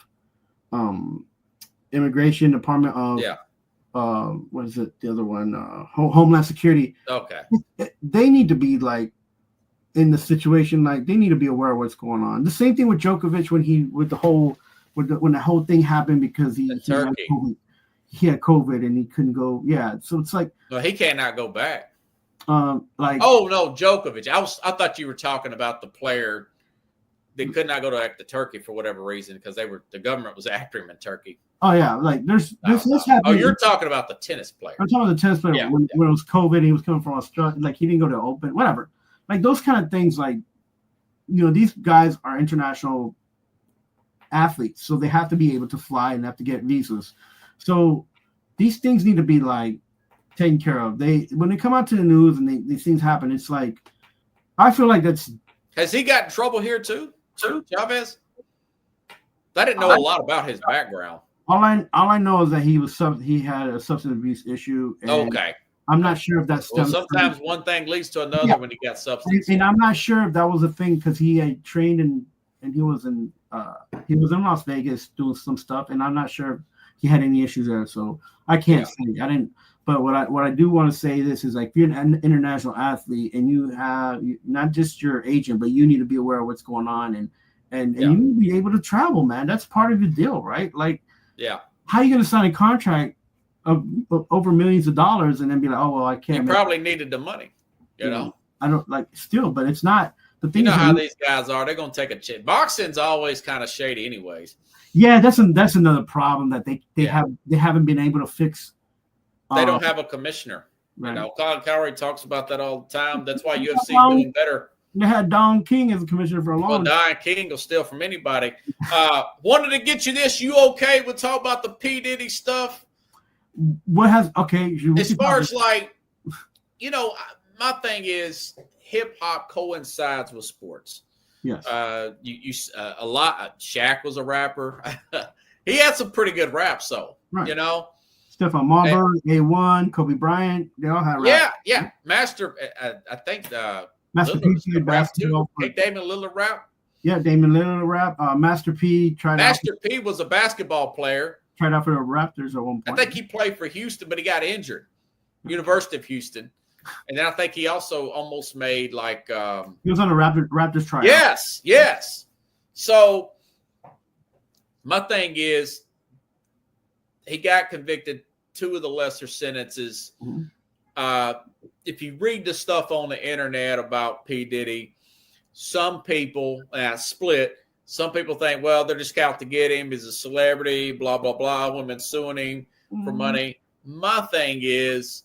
Speaker 2: Immigration, Department of what is it? The other one, Homeland Security.
Speaker 1: Okay.
Speaker 2: They need to be in the situation, they need to be aware of what's going on. The same thing with Djokovic when the whole thing happened because he had COVID and he couldn't go. Yeah, so it's like,
Speaker 1: no, he cannot go back.
Speaker 2: Oh
Speaker 1: no, Djokovic. I thought you were talking about the player that could not go to Turkey for whatever reason because the government was after him in Turkey.
Speaker 2: Oh yeah, this happened.
Speaker 1: Oh, you're talking about the tennis player.
Speaker 2: I'm talking about the tennis player when it was COVID. He was coming from Australia. He didn't go to Open, whatever. Those kind of things. These guys are international athletes, so they have to be able to fly and have to get visas. So these things need to be taken care of. When they come out to the news and these things happen, it's I feel like that's.
Speaker 1: Has he got in trouble here too, Chavez? I didn't know a lot about his background.
Speaker 2: All I know is that he had a substance abuse issue.
Speaker 1: Okay.
Speaker 2: I'm not sure if that's.
Speaker 1: Well, sometimes one thing leads to another when he got substance.
Speaker 2: And I'm not sure if that was a thing because he had trained and he was in Las Vegas doing some stuff, and I'm not sure if he had any issues there. So I can't say. I didn't. But what I do want to say is if you're an international athlete and you have not just your agent, but you need to be aware of what's going on and you need to be able to travel, man. That's part of the deal, right? How are you going to sign a contract of over millions of dollars and then be like, oh well, I can't.
Speaker 1: You probably needed the money, you know.
Speaker 2: I don't still, but it's not the thing.
Speaker 1: You know how these guys are; they're going to take a chance. Boxing's always kind of shady, anyways.
Speaker 2: Yeah, that's another problem that they haven't been able to fix.
Speaker 1: They don't have a commissioner.
Speaker 2: Right.
Speaker 1: Colin Cowherd talks about that all the time. That's why UFC doing better.
Speaker 2: They had Don King as a commissioner for a long time.
Speaker 1: Don King will steal from anybody. Wanted to get you this. You okay? We'll talk about the P. Diddy stuff. As far as my thing is hip hop coincides with sports.
Speaker 2: Yes.
Speaker 1: A lot. Shaq was a rapper. He had some pretty good raps, though.
Speaker 2: Right.
Speaker 1: Stephon
Speaker 2: Marbury, A1, Kobe Bryant, they all had rap.
Speaker 1: Yeah. Master, I think
Speaker 2: Master P did basketball.
Speaker 1: Hey, Damian Lillard rap.
Speaker 2: Yeah, Damian Lillard rap. Master P
Speaker 1: P was a basketball player.
Speaker 2: Tried out for the Raptors at one point.
Speaker 1: I think he played for Houston, but he got injured. University of Houston. And then I think he also almost made he
Speaker 2: was on the Raptors tryout.
Speaker 1: Yes. So my thing is he got convicted 2 of the lesser sentences.
Speaker 2: Mhm.
Speaker 1: If you read the stuff on the internet about P. Diddy, some people split. Some people think, well, they're just out to get him. He's a celebrity, blah, blah, blah. Women suing him for money. My thing is,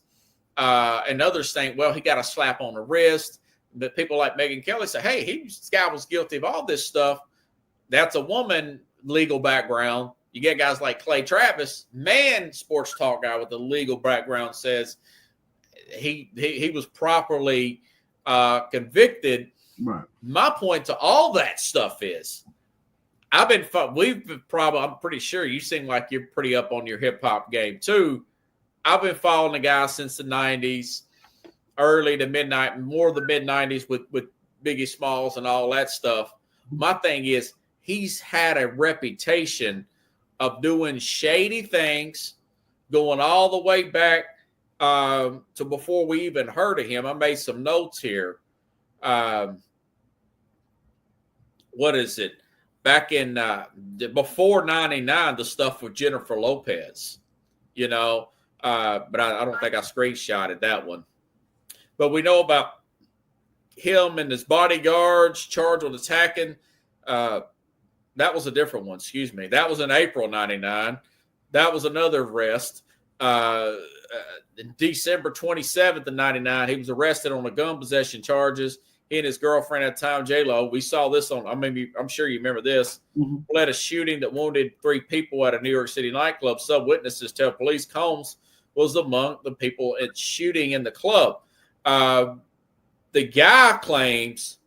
Speaker 1: and others think, well, he got a slap on the wrist. But people like Megyn Kelly say, hey, this guy was guilty of all this stuff. That's a woman legal background. You get guys like Clay Travis, man, sports talk guy with a legal background, says he was properly convicted.
Speaker 2: Right.
Speaker 1: My point to all that stuff is, I'm pretty sure you seem like you're pretty up on your hip hop game too. I've been following the guy since the 90s, early to midnight, more of the mid 90s with Biggie Smalls and all that stuff. My thing is, he's had a reputation of doing shady things, going all the way back to before we even heard of him. I made some notes here. What is it? Back in before 99, the stuff with Jennifer Lopez, but I don't think I screenshotted that one. But we know about him and his bodyguards charged with attacking. That was a different one. Excuse me. That was in April 99. That was another arrest. December 27th of 99, he was arrested on a gun possession charges. He and his girlfriend at the time, J-Lo. We saw this on, I'm sure you remember this, led a shooting that wounded 3 people at a New York City nightclub. Some witnesses tell police Combs was among the people at shooting in the club. The guy claims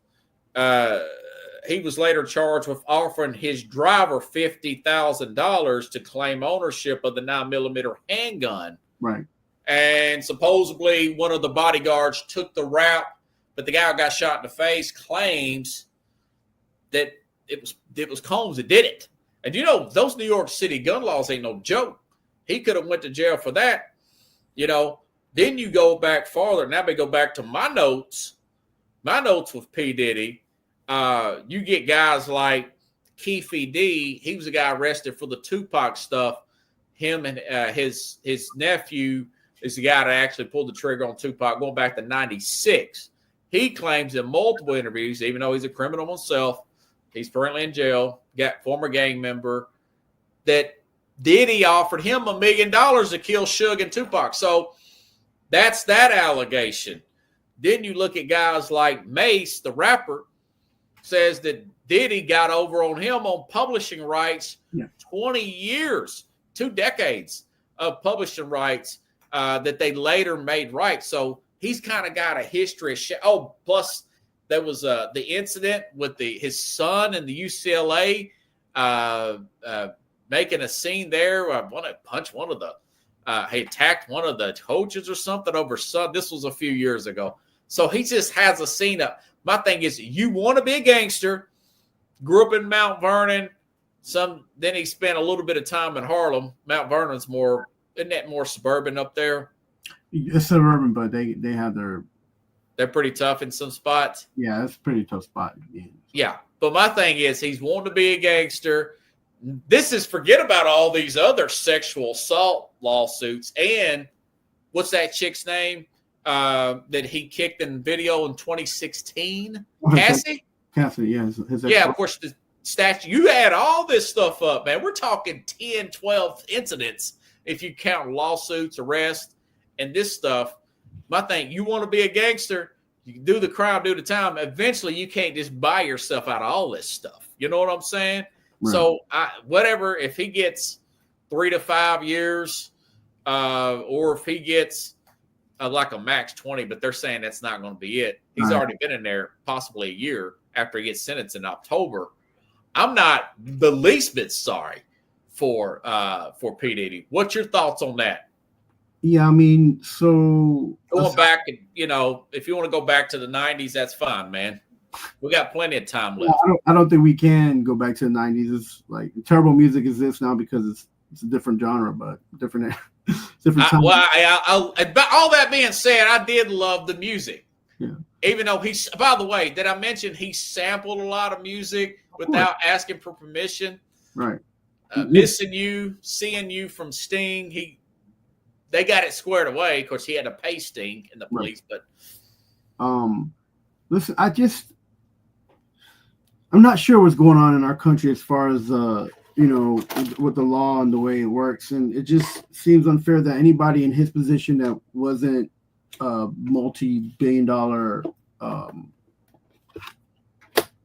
Speaker 1: he was later charged with offering his driver $50,000 to claim ownership of the 9mm handgun.
Speaker 2: Right.
Speaker 1: And supposedly one of the bodyguards took the route, but the guy who got shot in the face claims that it was Combs that did it. And those New York City gun laws ain't no joke. He could have went to jail for that. Then you go back farther. Now we go back to my notes with P. Diddy. You get guys like Keefe D. He was a guy arrested for the Tupac stuff. Him and his nephew is the guy that actually pulled the trigger on Tupac going back to 96. He claims in multiple interviews, even though he's a criminal himself, he's currently in jail, former gang member, that Diddy offered him $1 million to kill Suge and Tupac. So that's that allegation. Then you look at guys like Mace, the rapper, says that Diddy got over on him on publishing rights, 20 years, 2 decades of publishing rights that they later made right. So he's kind of got a history of plus there was the incident with his son in the UCLA making a scene there. He attacked one of the coaches or something over son. This was a few years ago. So he just has a scene up. My thing is, you want to be a gangster, grew up in Mount Vernon. Then he spent a little bit of time in Harlem. Mount Vernon's isn't that more suburban up there?
Speaker 2: It's suburban, but they have
Speaker 1: they're pretty tough in some spots.
Speaker 2: Yeah, it's a pretty tough spot.
Speaker 1: Yeah. But my thing is, he's wanting to be a gangster. Forget about all these other sexual assault lawsuits. And what's that chick's name that he kicked in video in 2016? Cassie?
Speaker 2: Cassie, yeah.
Speaker 1: Yeah, of course, the statute. You add all this stuff up, man. We're talking 10, 12 incidents if you count lawsuits, arrests, and this stuff. My thing, you want to be a gangster, you can do the crime, do the time. Eventually, you can't just buy yourself out of all this stuff. You know what I'm saying? Right. So, whatever, if he gets 3 to 5 years, or if he gets like a max 20, but they're saying that's not going to be it. He's already been in there possibly a year after he gets sentenced in October. I'm not the least bit sorry for P. Diddy. What's your thoughts on that?
Speaker 2: Yeah, I mean, so
Speaker 1: going back, if you want to go back to the 90s, that's fine, man. We got plenty of time left.
Speaker 2: I don't think we can go back to the 90s. It's like terrible music exists now because it's a different genre, but different time.
Speaker 1: But all that being said, I did love the music.
Speaker 2: Yeah.
Speaker 1: Even though by the way, did I mention he sampled a lot of music without asking for permission?
Speaker 2: Right.
Speaker 1: missing you, seeing you from Sting. They got it squared away. Of course, he had to pay Sting and the police, but
Speaker 2: listen, I'm not sure what's going on in our country as far as with the law and the way it works, and it just seems unfair that anybody in his position that wasn't a multi-billion-dollar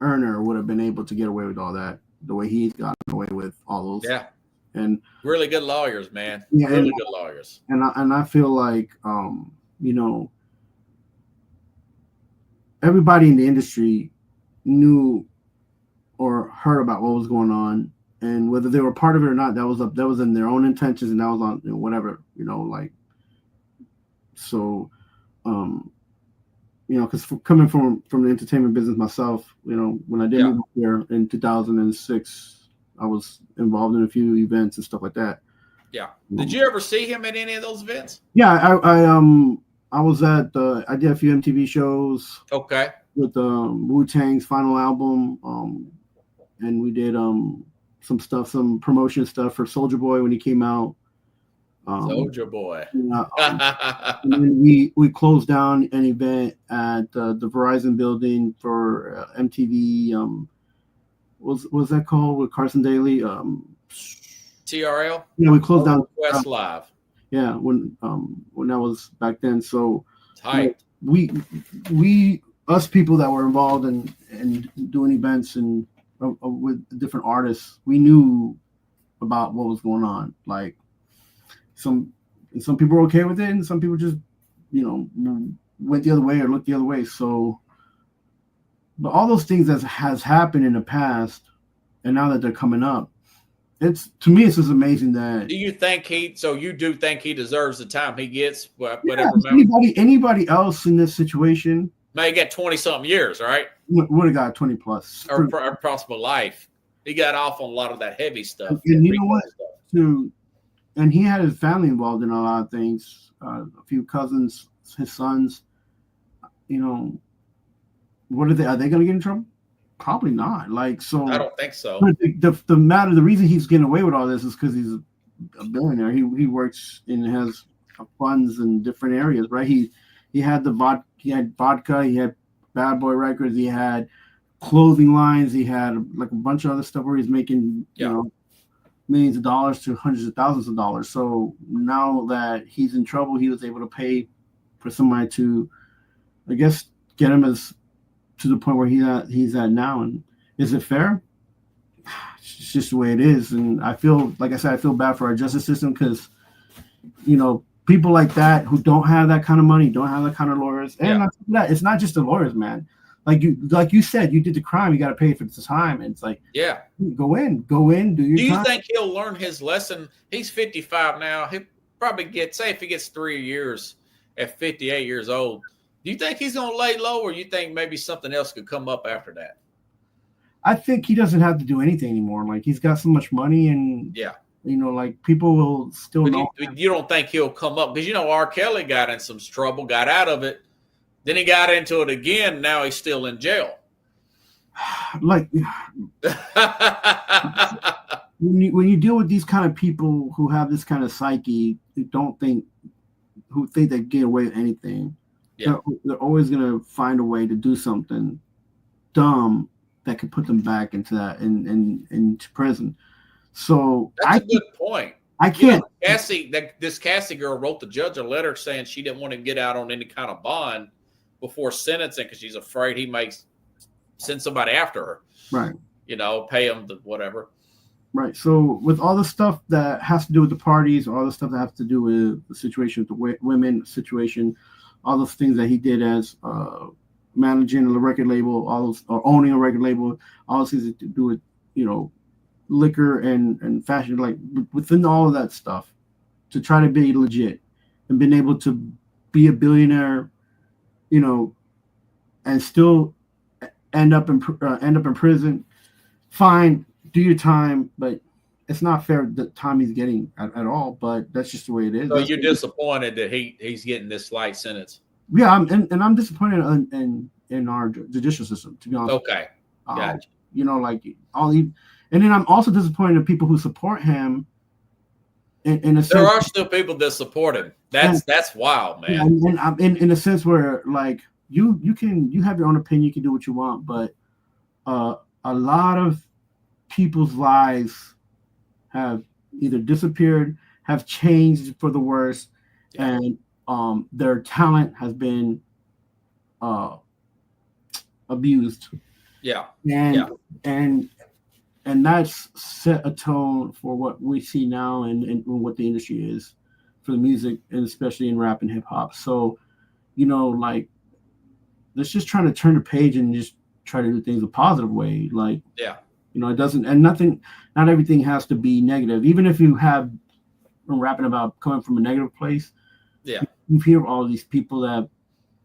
Speaker 2: earner would have been able to get away with all that the way he's gotten away with all those.
Speaker 1: Yeah,
Speaker 2: and
Speaker 1: really good lawyers, man.
Speaker 2: Yeah,
Speaker 1: really good lawyers.
Speaker 2: And I feel like everybody in the industry knew or heard about what was going on, and whether they were part of it or not, that was in their own intentions, and that was on whatever, so because coming from the entertainment business myself, when I did move here in 2006, I was involved in a few events and stuff like that.
Speaker 1: Yeah. Did you ever see him at any of those events?
Speaker 2: Yeah, I was I did a few MTV shows.
Speaker 1: Okay.
Speaker 2: With Wu-Tang's final album, and we did some promotion stuff for Soulja Boy when he came out.
Speaker 1: Soulja Boy.
Speaker 2: And then we closed down an event at the Verizon building for MTV. What was that called with Carson Daly?
Speaker 1: TRL.
Speaker 2: Yeah, we closed down
Speaker 1: West Live.
Speaker 2: Yeah, when that was back then. So
Speaker 1: tight.
Speaker 2: We us people that were involved in doing events and with different artists, we knew about what was going on. Like some people were okay with it, and some people just went the other way or looked the other way. So, but all those things that has happened in the past, and now that they're coming up, to me it's just amazing that.
Speaker 1: Do you think you do think he deserves the time he gets?
Speaker 2: Whatever. Anybody else in this situation
Speaker 1: may get 20-something years, right?
Speaker 2: Would have got 20 plus
Speaker 1: or possible life. He got off on a lot of that heavy stuff.
Speaker 2: And you know what? And he had his family involved in a lot of things. A few cousins, his sons. What are they? Are they going to get in trouble? Probably not. I
Speaker 1: don't think so.
Speaker 2: The reason he's getting away with all this is because he's a billionaire. He works and has funds in different areas, right? He had vodka, he had Bad Boy Records, he had clothing lines, he had a bunch of other stuff where he's making millions of dollars to hundreds of thousands of dollars. So now that he's in trouble, he was able to pay for somebody to, I guess, get him to the point where he's at now. And is it fair? It's just the way it is. And I feel bad for our justice system because, people like that who don't have that kind of money, don't have that kind of lawyers. And it's not just the lawyers, man. Like you said, you did the crime, you got to pay for the time. And it's like, go in, do your time.
Speaker 1: Do you think he'll learn his lesson? He's 55 now. He'll probably if he gets 3 years at 58 years old, do you think he's going to lay low, or you think maybe something else could come up after that?
Speaker 2: I think he doesn't have to do anything anymore. Like, he's got so much money, and people will still know.
Speaker 1: You don't think he'll come up? Because R. Kelly got in some trouble, got out of it, then he got into it again. Now he's still in jail.
Speaker 2: When you deal with these kind of people who have this kind of psyche, who think they get away with anything, they're always gonna find a way to do something dumb that could put them back into that into prison. So
Speaker 1: that's a good point.
Speaker 2: I can't.
Speaker 1: This Cassie girl wrote the judge a letter saying she didn't want to get out on any kind of bond before sentencing because she's afraid he might send somebody after her.
Speaker 2: Right.
Speaker 1: Pay him the whatever.
Speaker 2: Right. So with all the stuff that has to do with the parties, all the stuff that has to do with the situation with the women situation, all those things that he did as managing a record label, or owning a record label, all those things to do with liquor and fashion, like within all of that stuff, to try to be legit and being able to be a billionaire, and still end up in prison. Fine, do your time, but it's not fair the time he's getting at all. But that's just the way it is.
Speaker 1: So you're disappointed that he's getting this light sentence?
Speaker 2: Yeah, I'm disappointed in our judicial system, to be honest.
Speaker 1: Okay, gotcha.
Speaker 2: And then I'm also disappointed in people who support him. In a sense,
Speaker 1: there are still people that support him. That's wild, man.
Speaker 2: And I'm in a sense where like you have your own opinion, you can do what you want, but a lot of people's lives have either disappeared, have changed for the worse, and their talent has been abused.
Speaker 1: Yeah.
Speaker 2: And that's set a tone for what we see now and what the industry is for the music, and especially in rap and hip hop. So, like, let's just try to turn the page and just try to do things a positive way. Like, it doesn't, and not everything has to be negative. Even if you have rapping about coming from a negative place, you hear all these people that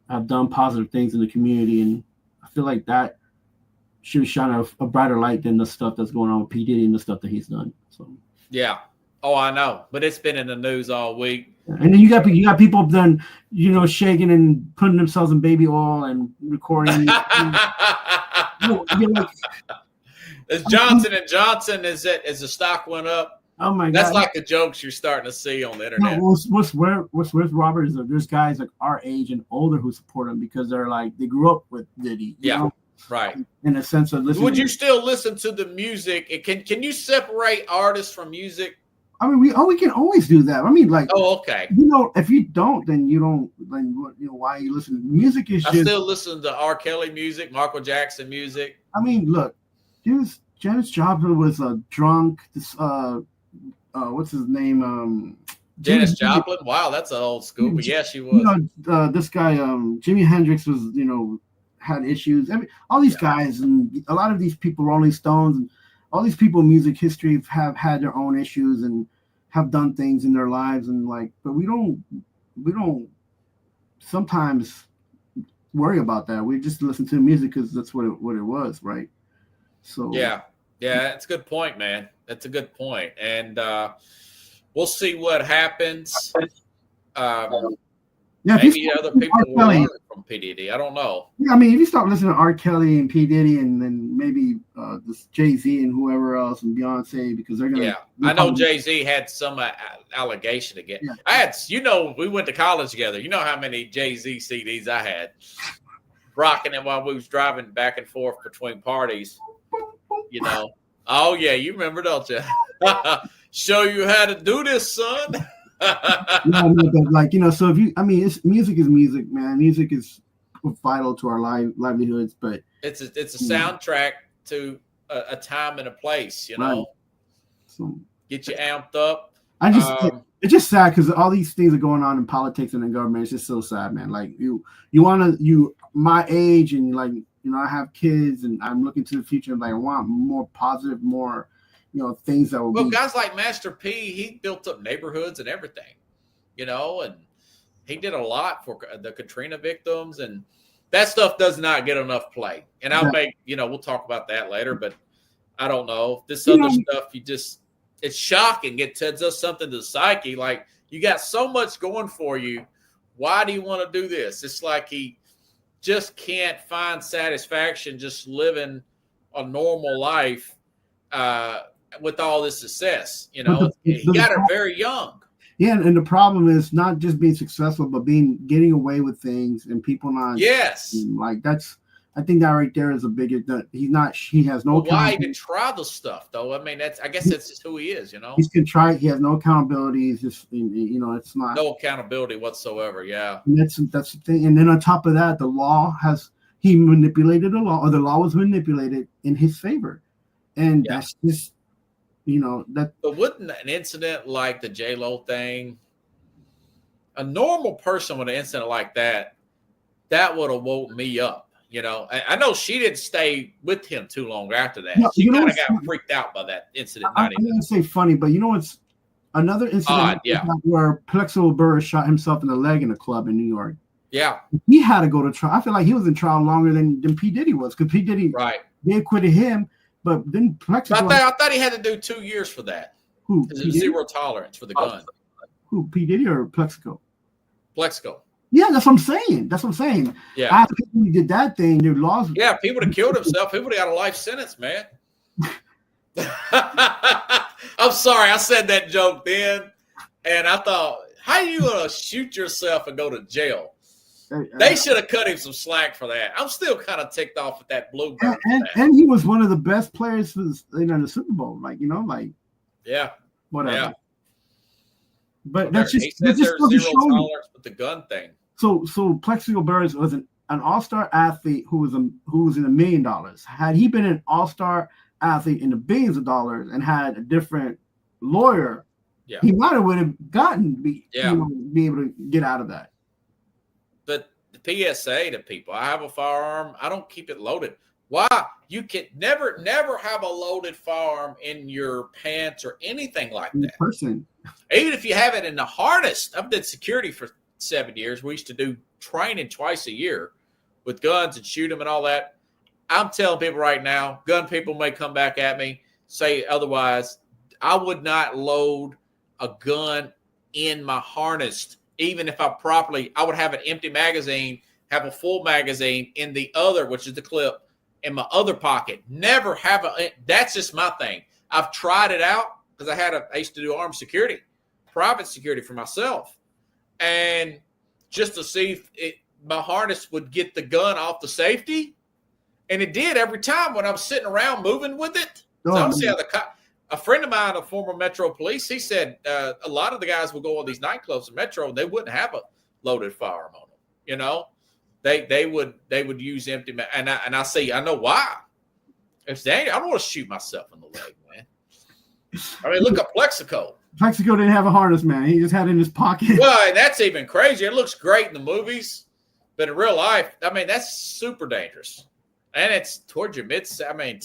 Speaker 2: have done positive things in the community, and I feel like that should shine a brighter light than the stuff that's going on with P. Diddy and the stuff that he's done. So
Speaker 1: I know, but it's been in the news all week.
Speaker 2: And then you got people then shaking and putting themselves in baby oil and recording.
Speaker 1: As Johnson and Johnson, as the stock went up.
Speaker 2: Oh my God!
Speaker 1: That's like the jokes you're starting to see on the internet.
Speaker 2: No, what's with Robert is that there's guys like our age and older who support him because they're like they grew up with Diddy. You know?
Speaker 1: Right.
Speaker 2: In a sense of listening.
Speaker 1: Would you still listen to the music? Can you separate artists from music?
Speaker 2: I mean, we can always do that. I mean, like,
Speaker 1: okay.
Speaker 2: If you don't, then you don't. Then why are you listening? Music is. I
Speaker 1: still listen to R. Kelly music, Michael Jackson music.
Speaker 2: I mean, look, Janis Joplin was a drunk. What's his name?
Speaker 1: Janis Joplin. Wow, that's an old school. But yeah, she was.
Speaker 2: This guy, Jimi Hendrix was, had issues. I mean, all these guys and a lot of these people, Rolling Stones, and all these people in music history have had their own issues and have done things in their lives, and but we don't sometimes worry about that. We just listen to the music because that's what it was, right? So
Speaker 1: yeah, that's a good point, man. That's a good point, and we'll see what happens. Maybe other people will learn from P. Diddy. I don't know.
Speaker 2: Yeah, I mean, if you start listening to R. Kelly and P. Diddy, and then maybe this Jay-Z and whoever else and Beyonce, because they're gonna.
Speaker 1: Yeah, I know Jay-Z had some allegation again. Yeah. I had, we went to college together. You know how many Jay-Z CDs I had, rocking it while we was driving back and forth between parties. Oh yeah, you remember, don't you? Show you how to do this, son.
Speaker 2: So music is music, man. Music is vital to our livelihoods, but
Speaker 1: it's a soundtrack to a time and a place,
Speaker 2: right.
Speaker 1: So get you amped up.
Speaker 2: It's just sad because all these things are going on in politics and in government. It's just so sad, man. Like my age, and I have kids, and I'm looking to the future. And I want more positive, more. Things that will
Speaker 1: be. Well, guys like Master P, he built up neighborhoods and everything, and he did a lot for the Katrina victims, and that stuff does not get enough play. And we'll talk about that later, but I don't know. This other stuff, it's shocking. It does something to the psyche. Like, you got so much going for you. Why do you want to do this? It's like he just can't find satisfaction just living a normal life, with all this success, he got it very young.
Speaker 2: Yeah, and the problem is not just being successful, but getting away with things and people not.
Speaker 1: Yes,
Speaker 2: I think that right there is a big. That he has no.
Speaker 1: Why even try the stuff though? I mean, I guess that's just who he is.
Speaker 2: He's contrite. He has no accountability. He's just it's not
Speaker 1: no accountability whatsoever. Yeah,
Speaker 2: and that's the thing. And then on top of that, he manipulated the law, or the law was manipulated in his favor, and that's just.
Speaker 1: But wouldn't an incident like the J-Lo thing, a normal person with an incident like that would have woke me up. I know she didn't stay with him too long after that. No, she kind of got freaked out by that incident.
Speaker 2: I'm going to say funny, but it's another incident where Plexico Burris shot himself in the leg in a club in New York.
Speaker 1: Yeah.
Speaker 2: He had to go to trial. I feel like he was in trial longer than P. Diddy was, because P. Diddy, they acquitted him. But then Plexico.
Speaker 1: I thought he had to do 2 years for that.
Speaker 2: Who?
Speaker 1: Because it was zero tolerance for the gun.
Speaker 2: Who? P. Diddy or Plexico?
Speaker 1: Plexico.
Speaker 2: Yeah, that's what I'm saying.
Speaker 1: Yeah.
Speaker 2: After he did that thing, their laws.
Speaker 1: Yeah, if he would have killed himself, he would have got a life sentence, man. I'm sorry, I said that joke then, and I thought, how you gonna shoot yourself and go to jail? They should have cut him some slack for that. I'm still kind of ticked off with that blue bird.
Speaker 2: And he was one of the best players for the Super Bowl.
Speaker 1: Yeah,
Speaker 2: whatever.
Speaker 1: Yeah.
Speaker 2: But
Speaker 1: Well,
Speaker 2: that's just
Speaker 1: he said
Speaker 2: zero
Speaker 1: tolerance with the gun thing.
Speaker 2: So Plexico Burress was an all-star athlete who was in $1 million. Had he been an all-star athlete in the billions of dollars and had a different lawyer, he might have be able to get out of that.
Speaker 1: But the PSA to people, I have a firearm, I don't keep it loaded. Why? You can never have a loaded firearm in your pants or anything like that.
Speaker 2: Person.
Speaker 1: Even if you have it in the harness. I've done security for 7 years. We used to do training twice a year with guns and shoot them and all that. I'm telling people right now, gun people may come back at me, say otherwise. I would not load a gun in my harness, even if I would have an empty magazine, have a full magazine in the other, which is the clip, in my other pocket. Never have that's just my thing. I've tried it out because I used to do armed security, private security for myself. And just to see if my harness would get the gun off the safety. And it did every time when I was sitting around moving with it. So I'm see how a friend of mine, a former Metro Police, he said a lot of the guys would go on these nightclubs in Metro and they wouldn't have a loaded firearm on them. They would use empty, and I know why. It's dangerous. I don't want to shoot myself in the leg, man. I mean, look at Plexico.
Speaker 2: Plexico didn't have a harness, man. He just had it in his pocket.
Speaker 1: Well, and that's even crazy. It looks great in the movies, but in real life, I mean, that's super dangerous. And it's towards your mid. I mean,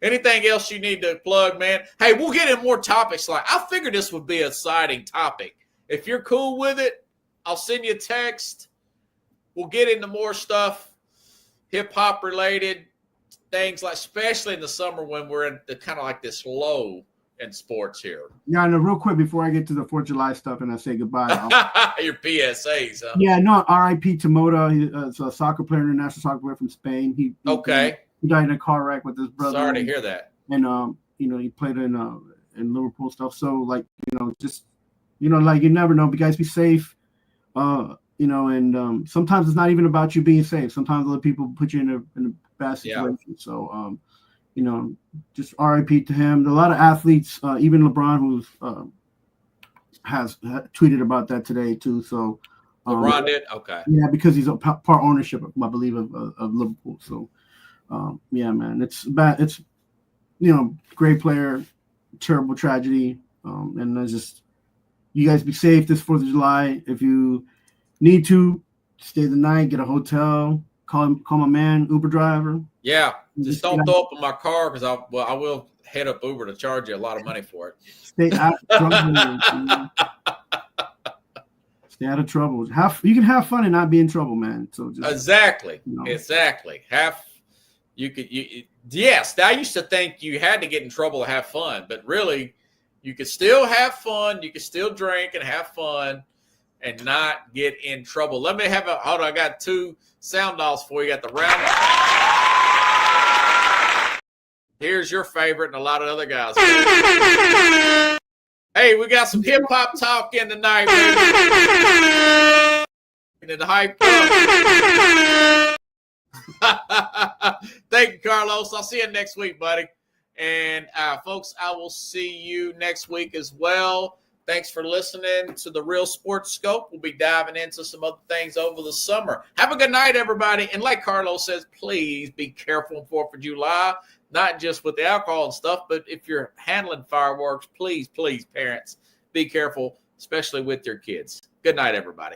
Speaker 1: anything else you need to plug, man? Hey, we'll get in more topics. I figured this would be a exciting topic. If you're cool with it, I'll send you a text. We'll get into more stuff, hip hop related things, especially in the summer when we're in the kind of like this low in sports here.
Speaker 2: Yeah, I know. Real quick before I get to the 4th of July stuff and I say goodbye.
Speaker 1: Your PSAs, huh?
Speaker 2: Yeah, no. R.I.P. Tomota. He's a soccer player, international soccer player from Spain. He died in a car wreck with his brother.
Speaker 1: Sorry to hear that.
Speaker 2: And he played in Liverpool stuff. So just you never know. But guys, be safe. And sometimes it's not even about you being safe. Sometimes other people put you in a bad situation. Yeah. So, just RIP to him. A lot of athletes, even LeBron, who's has tweeted about that today too. So,
Speaker 1: LeBron did? Okay.
Speaker 2: Yeah, because he's a part ownership, I believe, of Liverpool. So, yeah, man, it's bad. It's, great player, terrible tragedy. And I just, you guys be safe this 4th of July. If you need to stay the night, get a hotel, call my man, Uber driver.
Speaker 1: Yeah, just don't throw up in my car because I will head up Uber to charge you a lot of money for it.
Speaker 2: Stay out of trouble. Stay out of trouble. You can have fun and not be in trouble, man. So just,
Speaker 1: exactly. Yes. I used to think you had to get in trouble to have fun, but really, you could still have fun. You could still drink and have fun and not get in trouble. Let me hold on. I got 2 sound dolls for you. You got the round. Here's your favorite and a lot of other guys. Hey, we got some hip hop talk in tonight, baby. And the hype up. Thank you, Carlos. I'll see you next week, buddy. And folks, I will see you next week as well. Thanks for listening to the Real Sports Scope. We'll be diving into some other things over the summer. Have a good night, everybody. And like Carlos says, please be careful on 4th of July, not just with the alcohol and stuff, but if you're handling fireworks, please, parents, be careful, especially with your kids. Good night, everybody.